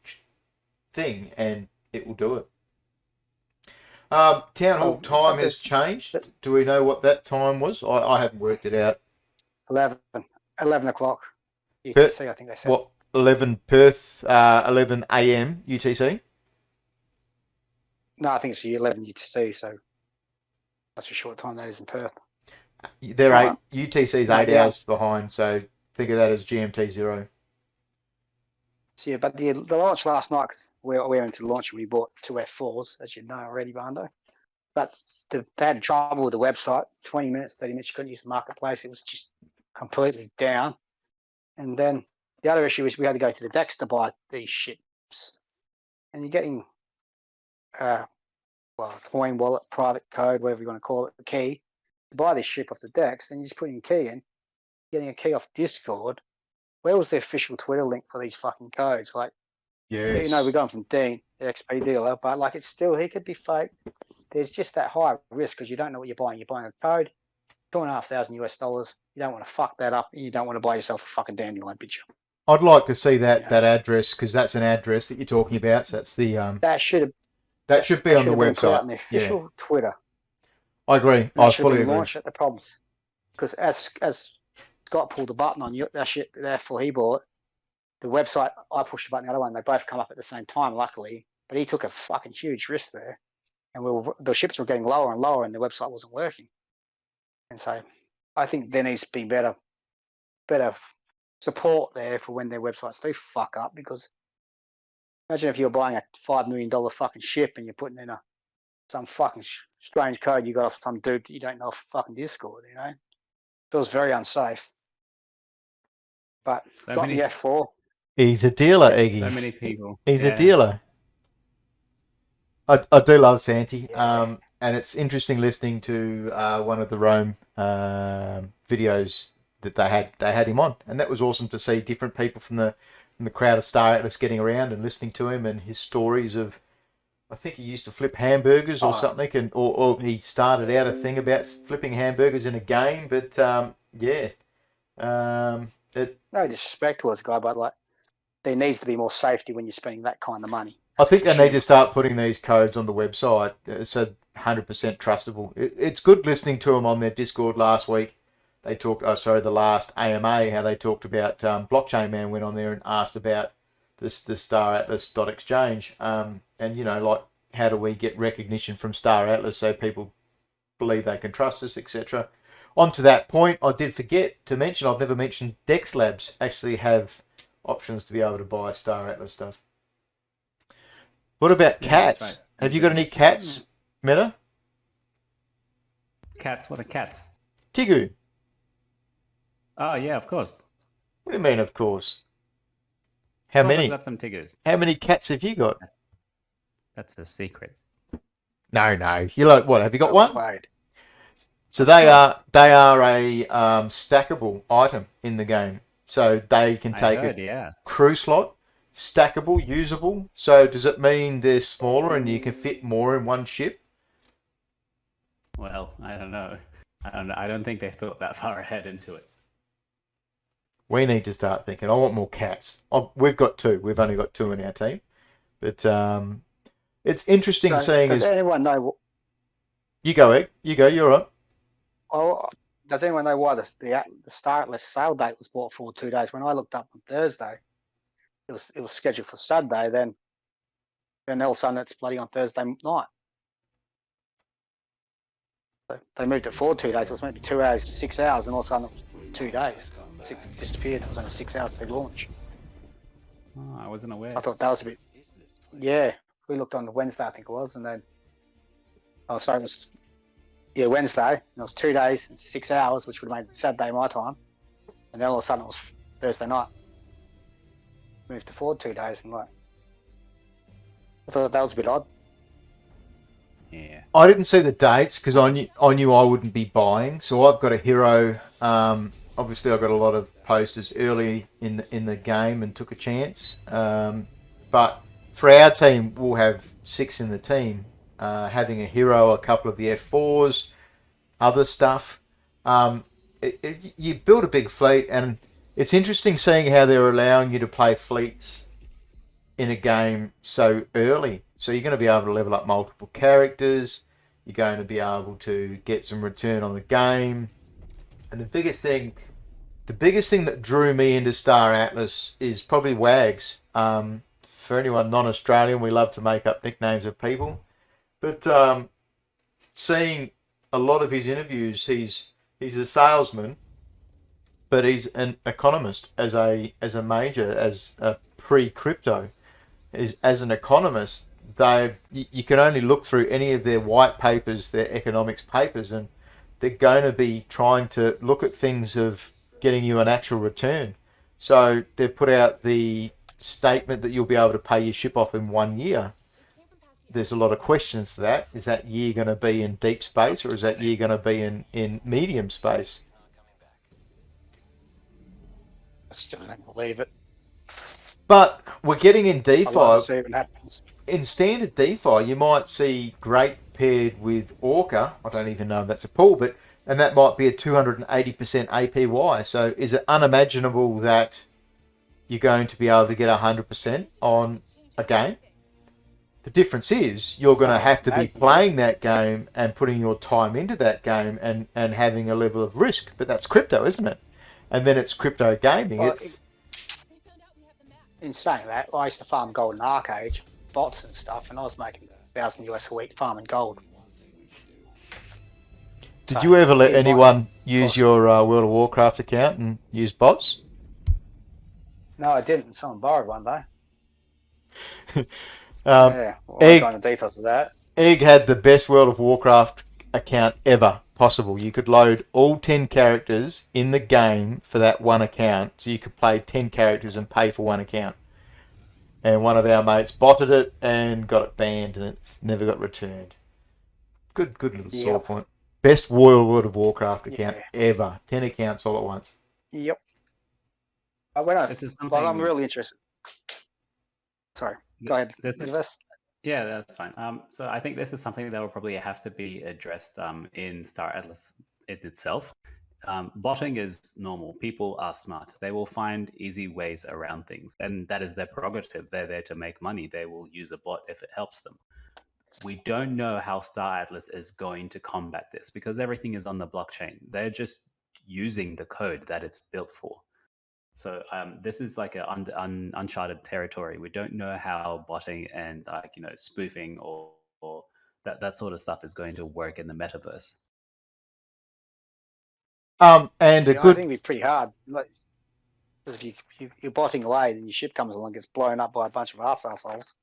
thing and it will do it. Town Hall time has changed. Do we know what that time was? I haven't worked it out. 11 o'clock UTC, I think they said. What, 11 Perth, 11 a.m. UTC? No, I think it's 11 UTC, so that's a short time that is in Perth. They're Right. UTC's Right, 8 yeah. hours behind, so think of that as GMT 0. So yeah, but the launch last night, because we went to launch and we bought 2 F4s, as you know already, Barndog. But they had trouble with the website. 20 minutes, 30 minutes, you couldn't use the marketplace. It was just completely down. And then the other issue is we had to go to the DEX to buy these ships. And you're getting, a coin wallet, private code, whatever you want to call it, the key to buy this ship off the DEX. Then you just put your key in, getting a key off Discord. Where was the official Twitter link for these fucking codes? Like, Yes. you know, we're going from Dean, the XP dealer, but like it's still, he could be fake. There's just that high risk because you don't know what you're buying. You're buying a code, $2,500 US. You don't want to fuck that up. You don't want to buy yourself a fucking dandelion picture. I'd like to see that Yeah. that address, because that's an address that you're talking about. So that's the That should have that should be on the been put out on website. the official Twitter. I agree. And I that should have fully been agree. launched at the problems. Because as Scott pulled the button on you, that shit, therefore he bought the website. I pushed the button, the other one. They both come up at the same time, luckily. But he took a fucking huge risk there, and the ships were getting lower and lower, and the website wasn't working. And so, I think there needs to be better support there for when their websites do fuck up. Because imagine if you're buying a $5 million fucking ship and you're putting in some fucking strange code you got off some dude that you don't know off fucking Discord. You know, feels very unsafe. But So got many- the F4. He's a dealer, Yeah, Iggy. so many people. He's Yeah. a dealer. I do love Santi, and it's interesting listening to one of the Rome videos that they had him on, and that was awesome to see different people from the crowd of Star Atlas getting around and listening to him and his stories of. I think he used to flip hamburgers or something, and or he started out a thing about flipping hamburgers in a game, but No disrespect towards the guy, but like there needs to be more safety when you're spending that kind of money. I think they For need to sure. start putting these codes on the website so 100% trustable. It's good listening to them on their Discord last week. They talked, the last AMA, how they talked about Blockchain Man went on there and asked about the Star Atlas.exchange. And, you know, like, how do we get recognition from Star Atlas so people believe they can trust us, etc. On to that point, I did forget to mention, I've never mentioned Dex Labs actually have options to be able to buy Star Atlas stuff. What about Yeah, cats? that's right. Have you got any cats, Meta? Cats? What are cats? Tigu. Oh, yeah, of course. What do you mean, of course? How Of course, many? I've got some tigers. How many cats have you got? That's a secret. No. You like what? Have you got one? Played. So they are a stackable item in the game. So they can I take heard, a yeah. crew slot, stackable, usable. So does it mean they're smaller and you can fit more in one ship? Well, I don't know. I don't think they thought that far ahead into it. We need to start thinking. I want more cats. We've got 2. We've only got 2 in our team. But it's interesting So, seeing does as... anyone know? You go, Egg. You go. You're on. Oh, does anyone know why the Star Atlas sale date was bought for 2 days? When I looked up on Thursday, it was scheduled for Saturday. Then all of a sudden it's bloody on Thursday night. So they moved it forward 2 days. It was maybe 2 hours, 6 hours, and all of a sudden it was 2 days. It disappeared. It was only 6 hours to launch. Oh, I wasn't aware. I thought that was a bit. Yeah, we looked on Wednesday, I think it was, and then. Oh, sorry, it was. Yeah, Wednesday. And it was 2 days, and 6 hours, which would have made Saturday my time. And then all of a sudden it was Thursday night. Moved to forward 2 days, and like. I thought that was a bit odd. Yeah. I didn't see the dates because I knew I wouldn't be buying. So I've got a hero. Obviously, I got a lot of posters early in the game and took a chance. But for our team, we'll have 6 in the team. Having a hero, a couple of the F4s, other stuff. You build a big fleet, and it's interesting seeing how they're allowing you to play fleets in a game so early. So you're going to be able to level up multiple characters. You're going to be able to get some return on the game. And the biggest thing that drew me into Star Atlas is probably Wags. For anyone non-Australian, we love to make up nicknames of people. But seeing a lot of his interviews, he's a salesman, but he's an economist as a major, as a pre-crypto. As an economist, you can only look through any of their white papers, their economics papers, and they're going to be trying to look at things of getting you an actual return. So they've put out the statement that you'll be able to pay your ship off in 1 year. There's a lot of questions to that. Is that year going to be in deep space, or is that year going to be in medium space? I still don't believe it. But we're getting in I'd like to DeFi. see if it happens. In standard DeFi, you might see Great paired with Orca. I don't even know if that's a pool, and that might be a 280% APY. So is it unimaginable that you're going to be able to get 100% on a game? The difference is you're going to have to be playing that game and putting your time into that game and having a level of risk. But that's crypto, isn't it? And then it's crypto gaming. Well, it's in saying that, I used to farm gold in Arcade, bots and stuff, and I was making $1,000 a week farming gold. Did you ever let anyone use your World of Warcraft account and use bots? No, I didn't. Someone borrowed one though. Egg, I won't go into details of that. Egg had the best World of Warcraft account ever possible. You could load all 10 characters in the game for that one account, so you could play 10 characters and pay for one account. And one of our mates botted it and got it banned, and it's never got returned. Good little sore point. Best World of Warcraft account ever. 10 accounts all at once. Yep. But I'm really interested. Sorry, go ahead. Yeah, that's fine. So I think this is something that will probably have to be addressed in Star Atlas itself. Botting is normal. People are smart. They will find easy ways around things, and that is their prerogative. They're there to make money. They will use a bot if it helps them. We don't know how Star Atlas is going to combat this because everything is on the blockchain. They're just using the code that it's built for. So this is like an uncharted territory. We don't know how botting and spoofing or that sort of stuff is going to work in the metaverse. I think it'd be pretty hard. Like, if you're botting away, then your ship comes along and gets blown up by a bunch of assholes.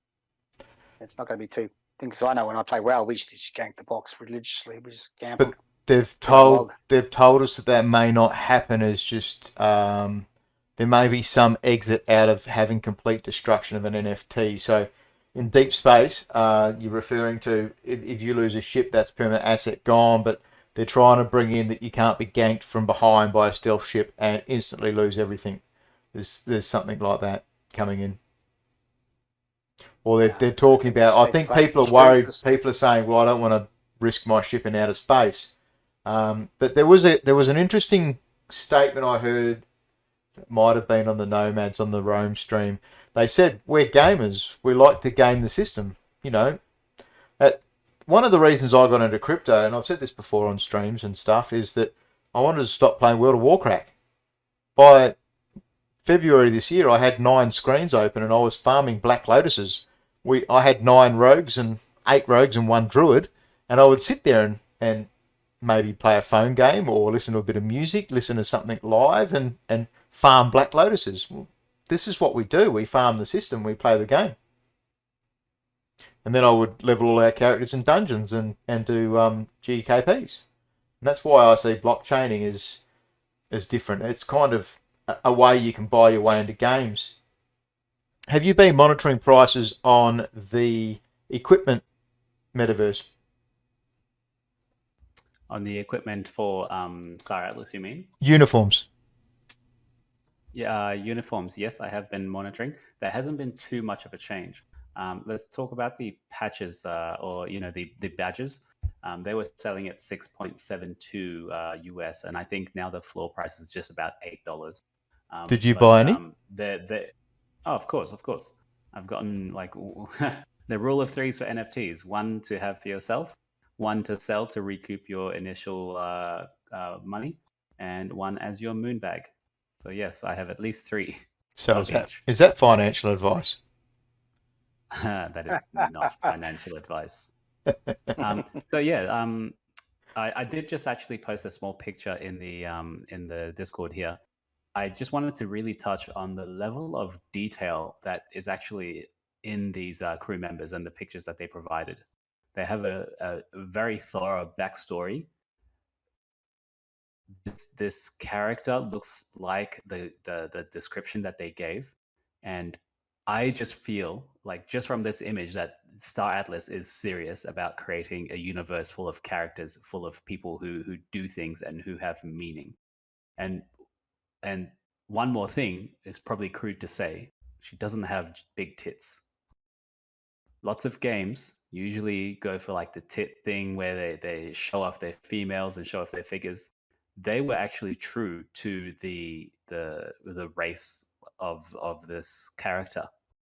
It's not going to be too. Because I know when I play WoW, we just gank the box religiously. We just gamble. But they've told us that may not happen. As just there may be some exit out of having complete destruction of an NFT. So in deep space, you're referring to if you lose a ship, that's permanent asset gone. But they're trying to bring in that you can't be ganked from behind by a stealth ship and instantly lose everything. There's something like that coming in. Or they're talking about, I think people are worried, people are saying, well, I don't want to risk my ship in outer space. But there was an interesting statement I heard, it might have been on the Nomads on the Roam stream. They said, we're gamers, we like to game the system. One of the reasons I got into crypto, and I've said this before on streams and stuff, is that I wanted to stop playing World of Warcraft. By February this year, I had 9 screens open and I was farming Black Lotuses. I had 9 rogues and 8 rogues and 1 druid, and I would sit there and maybe play a phone game or listen to a bit of music, listen to something live and farm Black Lotuses. Well, this is what we do. We farm the system, we play the game. And then I would level all our characters in dungeons and do GKPs. And that's why I see blockchaining as different. It's kind of a way you can buy your way into games. Have you been monitoring prices on the equipment metaverse? On the equipment for Star Atlas, you mean? Uniforms. Yeah, uniforms. Yes, I have been monitoring. There hasn't been too much of a change. Let's talk about the patches or the badges. They were selling at 6.72 US, and I think now the floor price is just about $8. Did you buy any? Oh, of course. I've gotten The rule of threes for NFTs: one to have for yourself, one to sell to recoup your initial money, and one as your moon bag. So yes, I have at least 3. So Of each. is that financial advice? That is not financial advice. So yeah, I did just actually post a small picture in the Discord here. I just wanted to really touch on the level of detail that is actually in these crew members and the pictures that they provided. They have a very thorough backstory. This character looks like the description that they gave, and I just feel like, just from this image, that Star Atlas is serious about creating a universe full of characters, full of people who do things and who have meaning. And and one more thing is probably crude to say: she doesn't have big tits. Lots of games usually go for like the tit thing where they show off their females and show off their figures. They were actually true to the race of this character.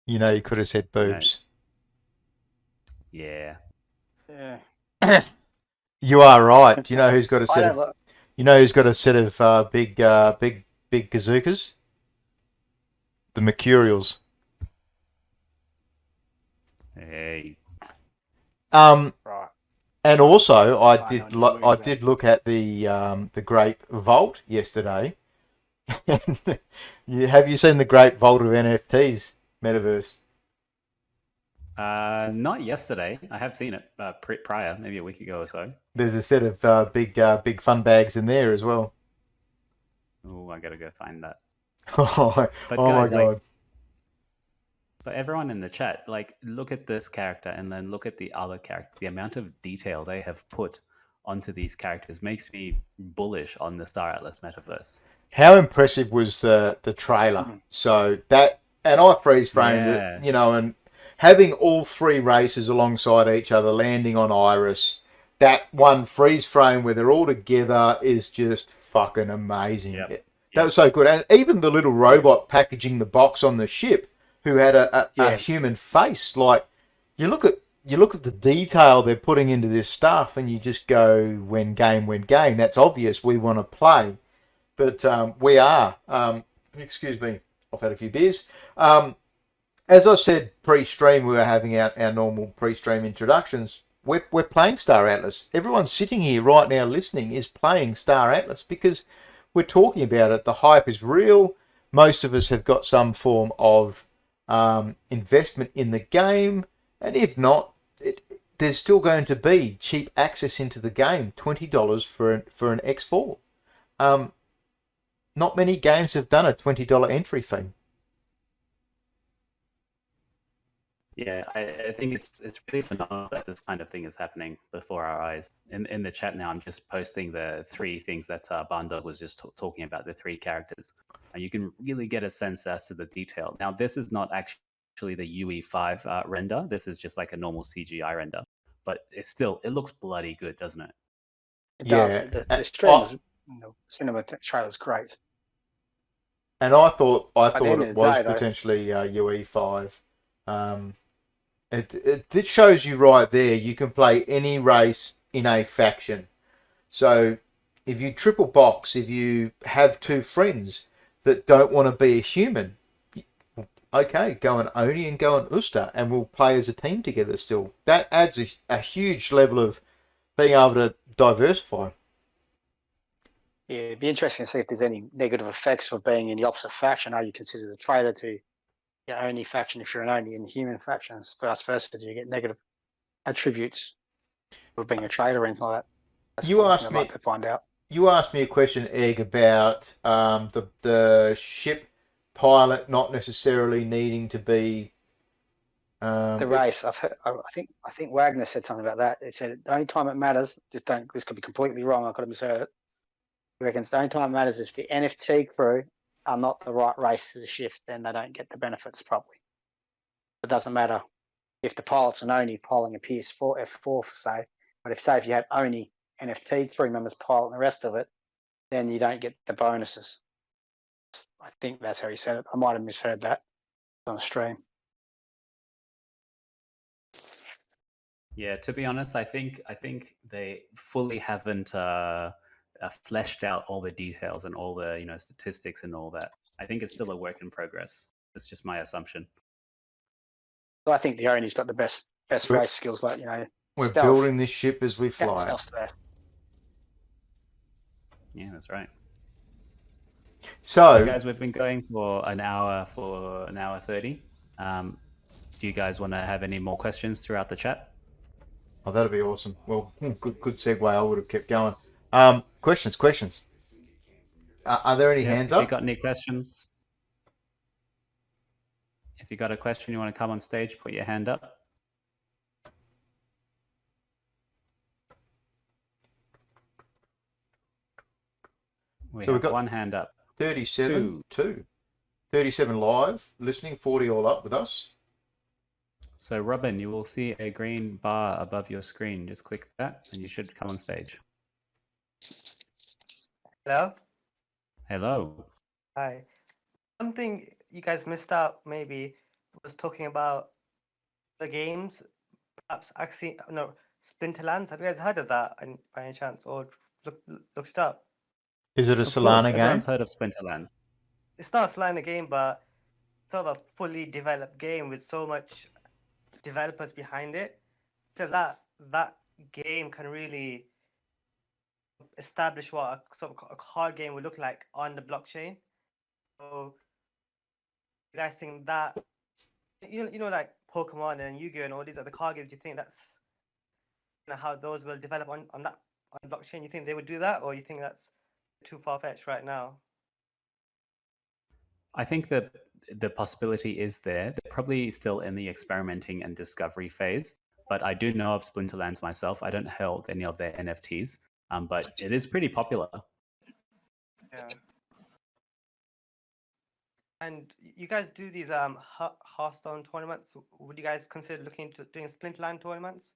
You know, you could have said You know, boobs. yeah. Yeah. You are right. Do you know who's got a I set don't of? look. You know who's got a set of big gazookas? The Mercurials. Hey. Right. And also, I Fine, did on your I moon did look at the Great Vault yesterday. Have you seen the Great Vault of NFTs metaverse? Not yesterday. I have seen it prior, maybe a week ago or so. There's a set of big fun bags in there as well. Oh, I gotta go find that. Oh But my guys, god! For everyone in the chat, like, look at this character and then look at the other character. The amount of detail they have put onto these characters makes me bullish on the Star Atlas metaverse. How impressive was the trailer? So that, and I freeze framed it, you know, and having all 3 races alongside each other, landing on Iris, that one freeze frame where they're all together is just fucking amazing. Yep. That was so good. And even the little robot packaging the box on the ship, who had a human face. Like, you look at the detail they're putting into this stuff, and you just go, when game. That's obvious. We want to play, but we are. Excuse me, I've had a few beers. As I said pre-stream, we were having our normal pre-stream introductions. We're playing Star Atlas. Everyone sitting here right now listening is playing Star Atlas because we're talking about it. The hype is real. Most of us have got some form of investment in the game, and if not, there's still going to be cheap access into the game. $20 for an X4. Not many games have done a $20 entry fee. Yeah, I think it's really phenomenal that this kind of thing is happening before our eyes. In the chat now, I'm just posting the 3 things that Barndog was just talking about, the 3 characters. And you can really get a sense as to the detail. Now, this is not actually the UE5 render. This is just like a normal CGI render. But it looks bloody good, doesn't it? It does. The cinema trailer's great. And I thought end it of the was day, though, potentially UE5. It shows you right there. You can play any race in a faction. So if you triple box, if you have 2 friends that don't want to be a human, okay, go on Oni and go on Usta, and we'll play as a team together still. That adds a huge level of being able to diversify. Yeah, it'd be interesting to see if there's any negative effects of being in the opposite faction. How you consider the traitor to your Oni faction if you're an Oni in human factions. Vice versa, do you get negative attributes of being a traitor or anything like that? That's You one asked thing I'd me. like to find out. You asked me a question, Egg, about the ship pilot not necessarily needing to be The race. I think Wagner said something about that. It said the only time it matters. This could be completely wrong. I could have misheard it. He reckons the only time it matters is if the NFT crew are not the right race to the shift, then they don't get the benefits properly. It doesn't matter if the pilot's an Oni piloting a PS4 F4 for say, but if you had Oni NFT crew members piloting the rest of it, then you don't get the bonuses. I think that's how he said it. I might have misheard that on the stream. Yeah, to be honest, I think they fully haven't fleshed out all the details and all the statistics and all that. I think it's still a work in progress. That's just my assumption. So I think the Oni's got the best We're- race skills, like We're stealth. building this ship as we Yeah, fly. stealth's the best. Yeah, that's right. So, So, guys, we've been going for an hour 30. Do you guys want to have any more questions throughout the chat? oh, that'd be awesome. Well, good segue. I would have kept going. Questions. Are there any hands If up? you got any questions, if you got a question you want to come on stage, put your hand up. We So we've have got one hand up. 37, 37 live, listening, 40 all up with us. So, Robin, you will see a green bar above your screen. Just click that, and you should come on stage. Hello? Hello. Hi. Something you guys missed out maybe was talking about the games, perhaps actually, no, Splinterlands. Have you guys heard of that by any chance or looked it up? Is it a Of course, Solana game? everyone's heard of Splinterlands. It's not a Solana game, but sort of a fully developed game with so much developers behind it. So that game can really establish what a sort of a card game would look like on the blockchain. So you guys think that like Pokemon and Yu-Gi-Oh and all these other card games, do you think that's how those will develop on blockchain? You think they would do that, or you think that's too far-fetched right now? I think that the possibility is there. They're probably still in the experimenting and discovery phase, but I do know of Splinterlands myself. I don't hold any of their NFTs, but it is pretty popular. Yeah. And you guys do these Hearthstone tournaments. Would you guys consider looking into doing Splinterland tournaments?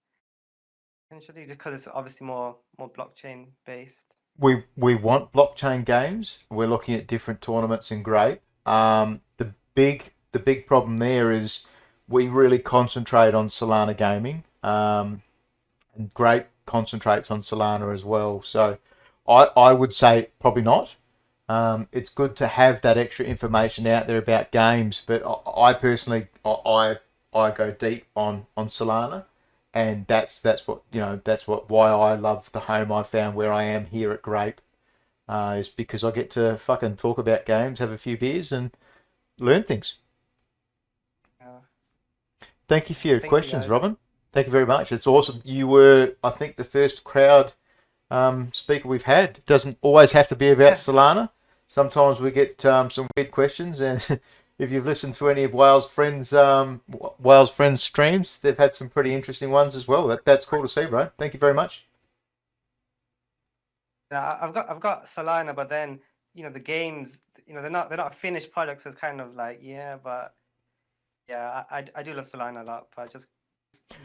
Essentially, just because it's obviously more blockchain based. We want blockchain games. We're looking at different tournaments in Grape. The big problem there is we really concentrate on Solana Gaming, and Grape concentrates on Solana as well. So I would say probably not. It's good to have that extra information out there about games, but I personally I go deep on Solana, and that's why I love the home I found where I am here at Grape, is because I get to fucking talk about games, have a few beers, and learn things. Yeah. Thank you for your Thank you, questions, guys. Robin. Thank you very much. It's awesome. You were, I think, the first crowd speaker we've had. It doesn't always have to be about Solana. Sometimes we get some weird questions, and if you've listened to any of Wales Friends streams, they've had some pretty interesting ones as well. That's cool to see, bro. Thank you very much. Yeah, I've got Solana, but then the games, they're not finished products. It's kind of like but yeah, I do love Solana a lot, but just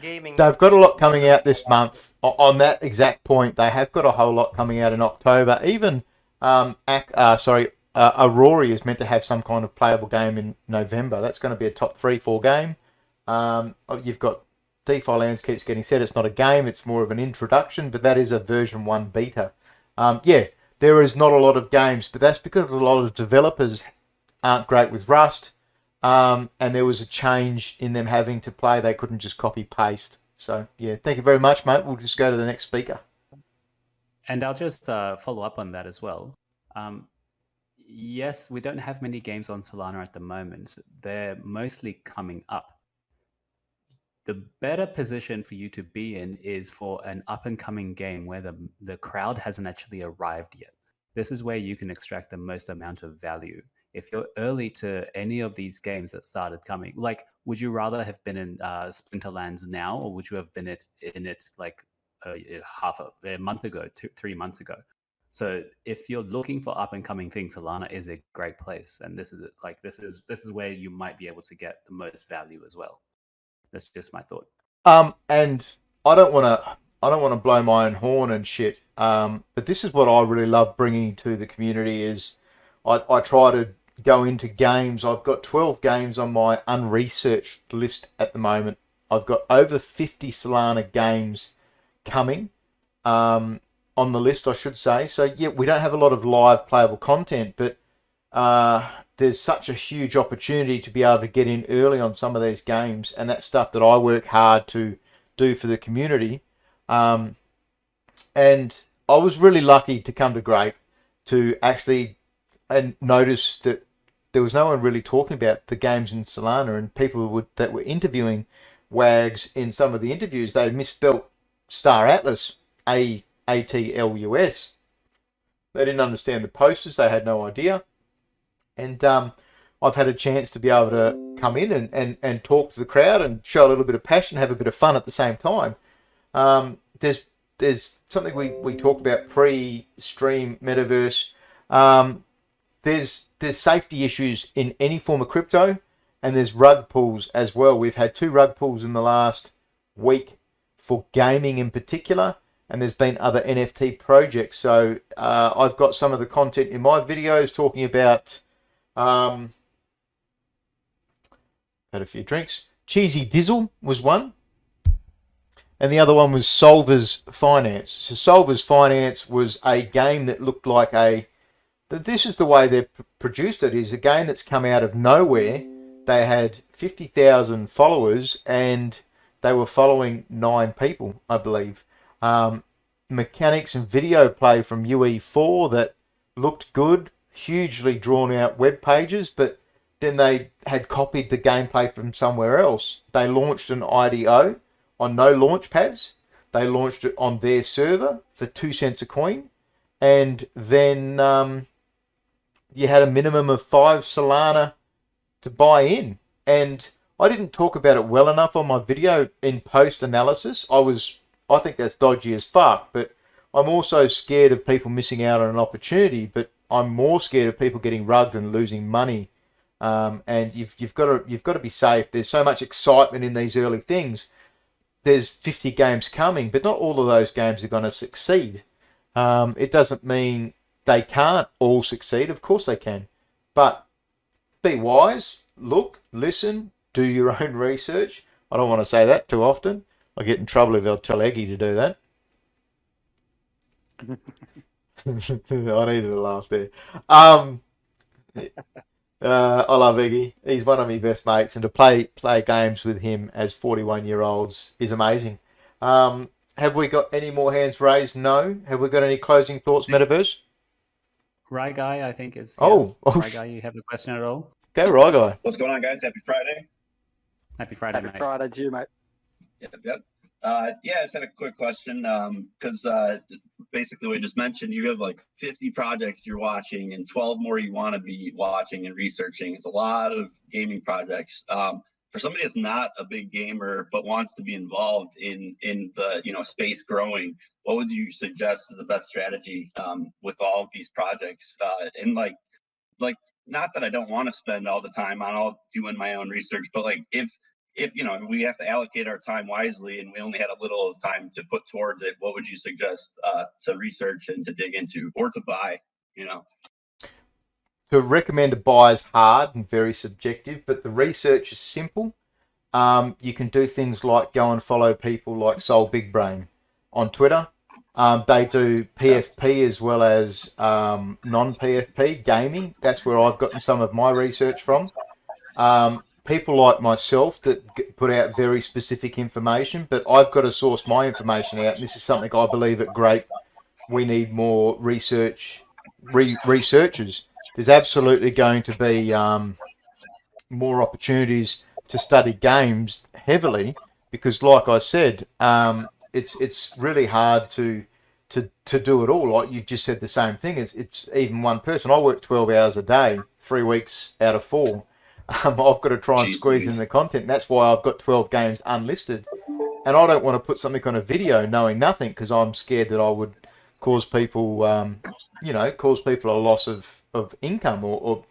gaming. They've got a lot coming out this month. On that exact point, they have got a whole lot coming out in October. Even Aurora is meant to have some kind of playable game in November. That's going to be a top 3-4 game. You've got DeFi Lands keeps getting said it's not a game, it's more of an introduction, but that is a version 1 beta. There is not a lot of games, but that's because a lot of developers aren't great with Rust, and there was a change in them having to play. They couldn't just copy paste. So yeah, thank you very much, mate. We'll just go to the next speaker. And I'll just follow up on that as well. Yes, we don't have many games on Solana at the moment. They're mostly coming up. The better position for you to be in is for an up-and-coming game where the crowd hasn't actually arrived yet. This is where you can extract the most amount of value. If you're early to any of these games that started coming, like, would you rather have been in Splinterlands now, or would you have been in it like half a month ago, 3 months ago? So if you're looking for up and coming things, Solana is a great place, and this is where you might be able to get the most value as well. That's just my thought. And I don't want to blow my own horn and shit. But this is what I really love bringing to the community is I try to go into games. I've got 12 games on my unresearched list at the moment. I've got over 50 Solana games coming on the list, I should say. So yeah, we don't have a lot of live playable content, but there's such a huge opportunity to be able to get in early on some of these games, and that's stuff that I work hard to do for the community. And I was really lucky to come to Grape to actually and notice that there was no one really talking about the games in Solana, and people that were interviewing WAGs in some of the interviews, they misspelt Star Atlas, ATLUS. They didn't understand the posters, they had no idea. And I've had a chance to be able to come in and talk to the crowd and show a little bit of passion, have a bit of fun at the same time. There's something we talk about pre-stream metaverse. There's safety issues in any form of crypto, and there's rug pulls as well. We've had 2 rug pulls in the last week for gaming in particular, and there's been other NFT projects. So I've got some of the content in my videos talking about had a few drinks. Cheesy Dizzle was one, and the other one was Solver's Finance. So Solver's Finance was a game that looked like this is the way they've produced it, is a game that's come out of nowhere. They had 50,000 followers and they were following 9 people, I believe. Mechanics and video play from UE4 that looked good, hugely drawn out web pages, but then they had copied the gameplay from somewhere else. They launched an IDO on no launch pads. They launched it on their server for 2 cents a coin, and then you had a minimum of 5 Solana to buy in. And I didn't talk about it well enough on my video in post analysis. I think that's dodgy as fuck, but I'm also scared of people missing out on an opportunity, but I'm more scared of people getting rugged and losing money. And you've got to be safe. There's so much excitement in these early things. There's 50 games coming, but not all of those games are going to succeed. It doesn't mean they can't all succeed. Of course they can. But be wise, look, listen, do your own research. I don't want to say that too often. I get in trouble if I tell Eggy to do that. I needed a laugh there. I love Eggy. He's one of my best mates, and to play games with him as 41-year-olds is amazing. Have we got any more hands raised? No. Have we got any closing thoughts, Metaverse? Right Guy, I think is. Right Guy, you have a question at all? Go, Right Guy. What's going on, guys? Happy Friday. Happy Friday, Happy mate. Friday to you, mate. Yep. Yeah, I just had a quick question because basically we just mentioned you have like 50 projects you're watching and 12 more you want to be watching and researching. It's a lot of gaming projects. For somebody that's not a big gamer but wants to be involved in the space growing, what would you suggest is the best strategy with all of these projects? And like not that I don't want to spend all the time on all doing my own research, but like if we have to allocate our time wisely and we only had a little of time to put towards it, what would you suggest to research and to dig into or to buy? To recommend a buy is hard and very subjective, but the research is simple. You can do things like go and follow people like Soul Big Brain on Twitter. They do PFP as well as non-PFP gaming. That's where I've gotten some of my research from. People like myself that put out very specific information, but I've got to source my information out. And this is something I believe at Grape we need more researchers. There's absolutely going to be more opportunities to study games heavily because, like I said, it's really hard to do it all. Like you've just said the same thing. It's even one person. I work 12 hours a day, 3 weeks out of 4. I've got to try and squeeze in the content. And that's why I've got 12 games unlisted. And I don't want to put something on a video knowing nothing because I'm scared that I would cause people, cause people a loss of income or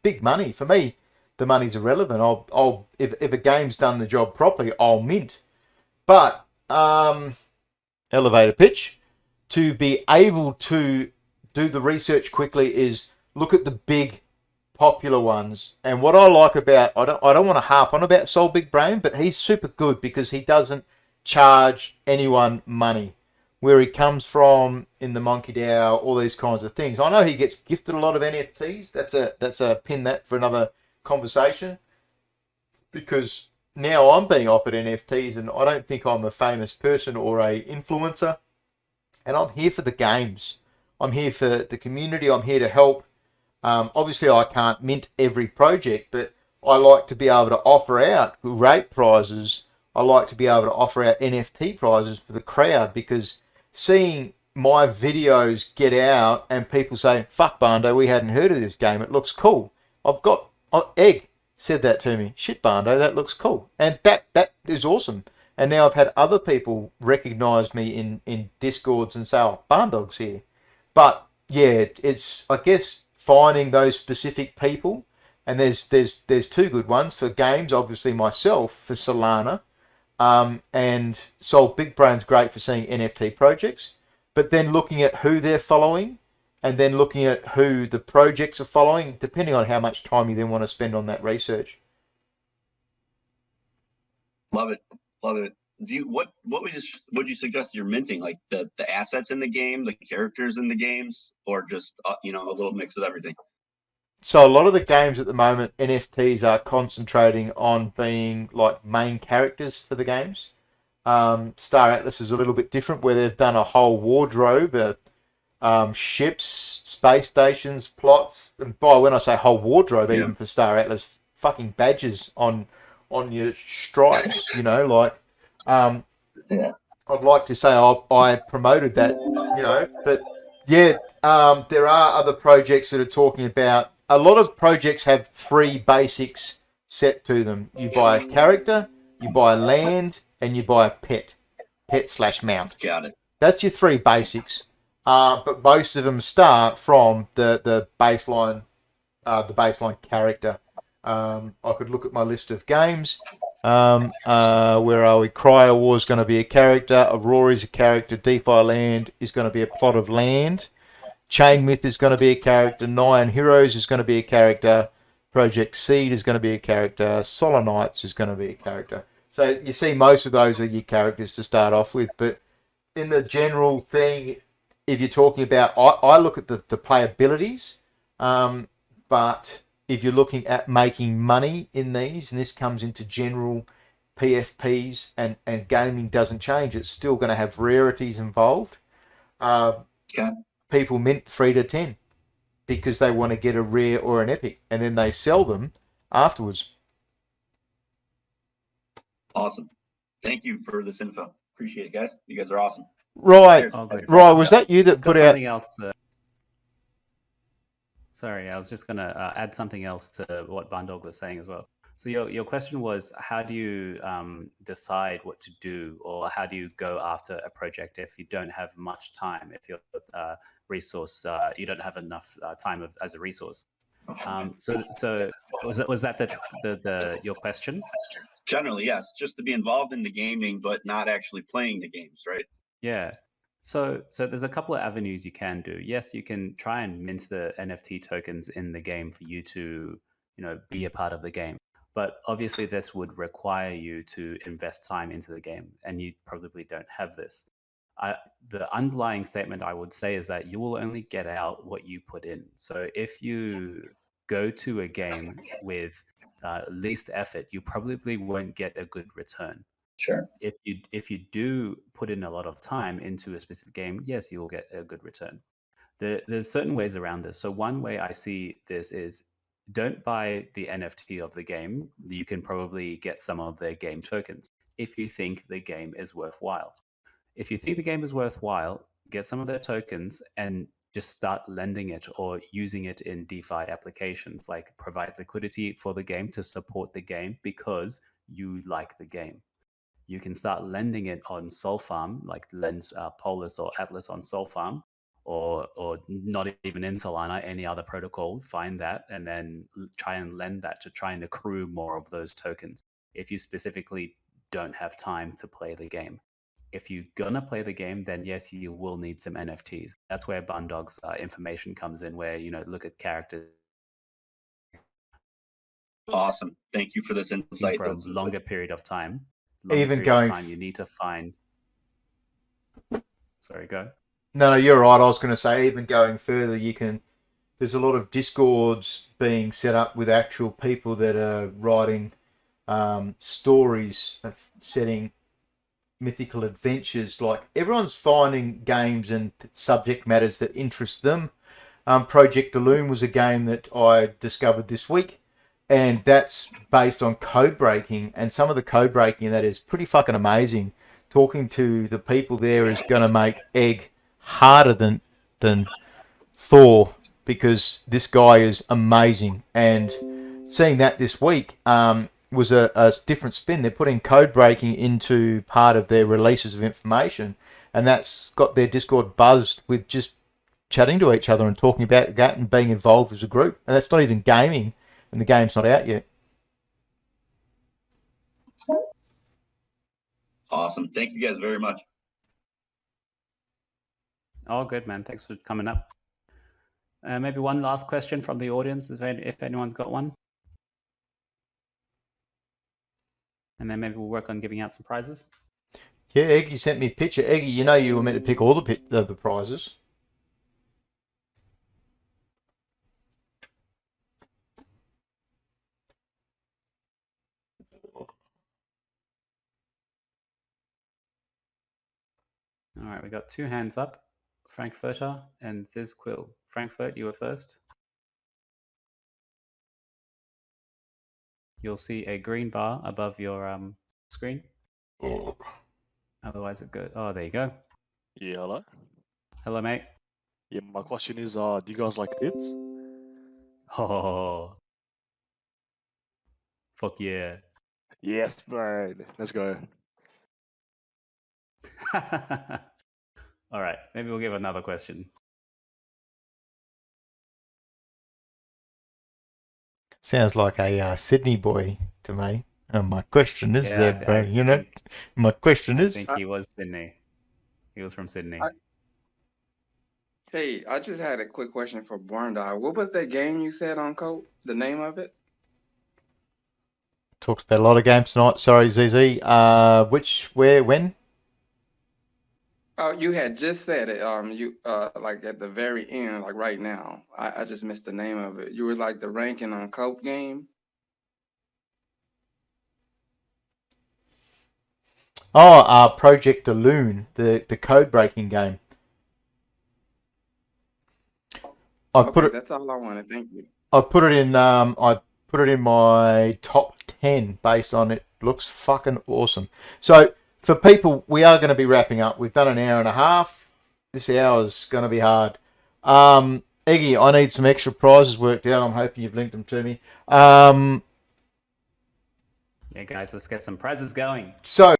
big money. For me, the money's irrelevant. I'll if a game's done the job properly, I'll mint. But elevator pitch, to be able to do the research quickly is look at the big popular ones. And what I like about, I don't want to harp on about Sol Big Brain, but he's super good because he doesn't charge anyone money. Where he comes from in the Monkey DAO, all these kinds of things. I know he gets gifted a lot of NFTs. That's a pin that for another conversation. Because now I'm being offered NFTs, and I don't think I'm a famous person or a influencer. And I'm here for the games. I'm here for the community. I'm here to help. Obviously, I can't mint every project, but I like to be able to offer out great prizes. I like to be able to offer out NFT prizes for the crowd, because seeing my videos get out and people say, fuck Barndo, we hadn't heard of this game, it looks cool. Egg said that to me. Shit, Barndo, that looks cool. And that is awesome. And now I've had other people recognise me in Discords and say, oh, Barndog's here. But yeah, it's, I guess, finding those specific people. And there's two good ones for games, obviously myself, for Solana. And Sol Big Brain's great for seeing NFT projects. But then looking at who they're following, and then looking at who the projects are following, depending on how much time you then want to spend on that research. Love it. Love it. What would you suggest you're minting? Like the assets in the game, the characters in the games, or just a little mix of everything? So a lot of the games at the moment, NFTs are concentrating on being like main characters for the games. Star Atlas is a little bit different, where they've done a whole wardrobe, ships, space stations, plots. And when I say whole wardrobe, Yeah. even for Star Atlas, fucking badges on your stripes, like. Yeah. I'd like to say I promoted that, but yeah, there are other projects that are talking about. A lot of projects have three basics set to them. You buy a character, you buy land, and you buy a pet/mount. Got it. That's your three basics. But most of them start from the baseline character. I could look at my list of games. Where are we? Cryo War is going to be a character. Aurora is a character. DeFi Land is going to be a plot of land. Chain Myth is going to be a character. Nine Heroes is going to be a character. Project Seed is going to be a character. Solanites is going to be a character. So you see, most of those are your characters to start off with. But in the general thing, if you're talking about, I look at the playabilities, but if you're looking at making money in these, and this comes into general PFPs, and gaming doesn't change, it's still going to have rarities involved. Okay. People mint 3 to 10 because they want to get a rare or an epic, and then they sell them afterwards. Awesome. Thank you for this info. Appreciate it, guys. You guys are awesome. Right. Oh, good. Right. Was that you that Got put out? something else. Sorry, I was just going to add something else to what Barndog was saying as well. So your question was, how do you decide what to do, or how do you go after a project if you don't have much time, if your resource, you don't have enough time as a resource? So was that your question? Generally, yes. Just to be involved in the gaming, but not actually playing the games, right? Yeah. So there's a couple of avenues you can do. Yes, you can try and mint the NFT tokens in the game for you to, be a part of the game. But obviously this would require you to invest time into the game, and you probably don't have this. The underlying statement I would say is that you will only get out what you put in. So if you go to a game with least effort, you probably won't get a good return. Sure. If you do put in a lot of time into a specific game, yes, you will get a good return. There's certain ways around this. So one way I see this is, don't buy the NFT of the game. You can probably get some of their game tokens if you think the game is worthwhile. If you think the game is worthwhile, get some of their tokens and just start lending it or using it in DeFi applications, like provide liquidity for the game to support the game because you like the game. You can start lending it on Sol Farm, like lend Polus or Atlas on Sol Farm, or not even in Solana, any other protocol. Find that and then try and lend that to try and accrue more of those tokens. If you specifically don't have time to play the game, if you're gonna play the game, then yes, you will need some NFTs. That's where Barndog's information comes in, where look at characters Awesome. Thank you for this insight. For a That's- longer period of time. Even going you need to find. Sorry, go. No, you're right. I was going to say, even going further, there's a lot of Discords being set up with actual people that are writing stories of setting mythical adventures. Like, everyone's finding games and subject matters that interest them. Project Loom was a game that I discovered this week, and that's based on code breaking, and some of the code breaking in that is pretty fucking amazing. Talking to the people there is going to make Egg harder than Thor, because this guy is amazing. And seeing that this week was a different spin. They're putting code breaking into part of their releases of information, and that's got their Discord buzzed with just chatting to each other and talking about that and being involved as a group. And that's not even gaming, and the game's not out yet. Awesome. Thank you guys very much. Oh, good, man. Thanks for coming up. Maybe one last question from the audience, if anyone's got one. And then maybe we'll work on giving out some prizes. Yeah, Eggy sent me a picture. Eggy, you know you were meant to pick all the prizes. All right, we got 2 hands up. Frankfurter and Ziz Quill. Frankfurt, you were first. You'll see a green bar above your screen. Otherwise it goes. Oh, there you go. Yeah, hello. Hello, mate. Yeah, my question is, do you guys like tits? Oh, fuck yeah. Yes, bro. Let's go. All right, maybe we'll give another question. Sounds like a Sydney boy to me. And my question is, Yeah, bro, my question I is... think he was Sydney. He was from Sydney. Hey, I just had a quick question for Barndog. What was that game you said on Cope? The name of it? Talks about a lot of games tonight. Sorry, ZZ. Which, where, when? Oh, you had just said it. You like at the very end, like right now. I just missed the name of it. You were like the ranking on Cope game. Oh, Project Loon, the code breaking game. I've put it. That's all I wanted. Thank you. I put it in. I put it in my top 10 based on it. Looks fucking awesome. So for people, we are going to be wrapping up. We've done an hour and a half. This hour's going to be hard. Eggy, I need some extra prizes worked out. I'm hoping you've linked them to me. Yeah, guys, let's get some prizes going. So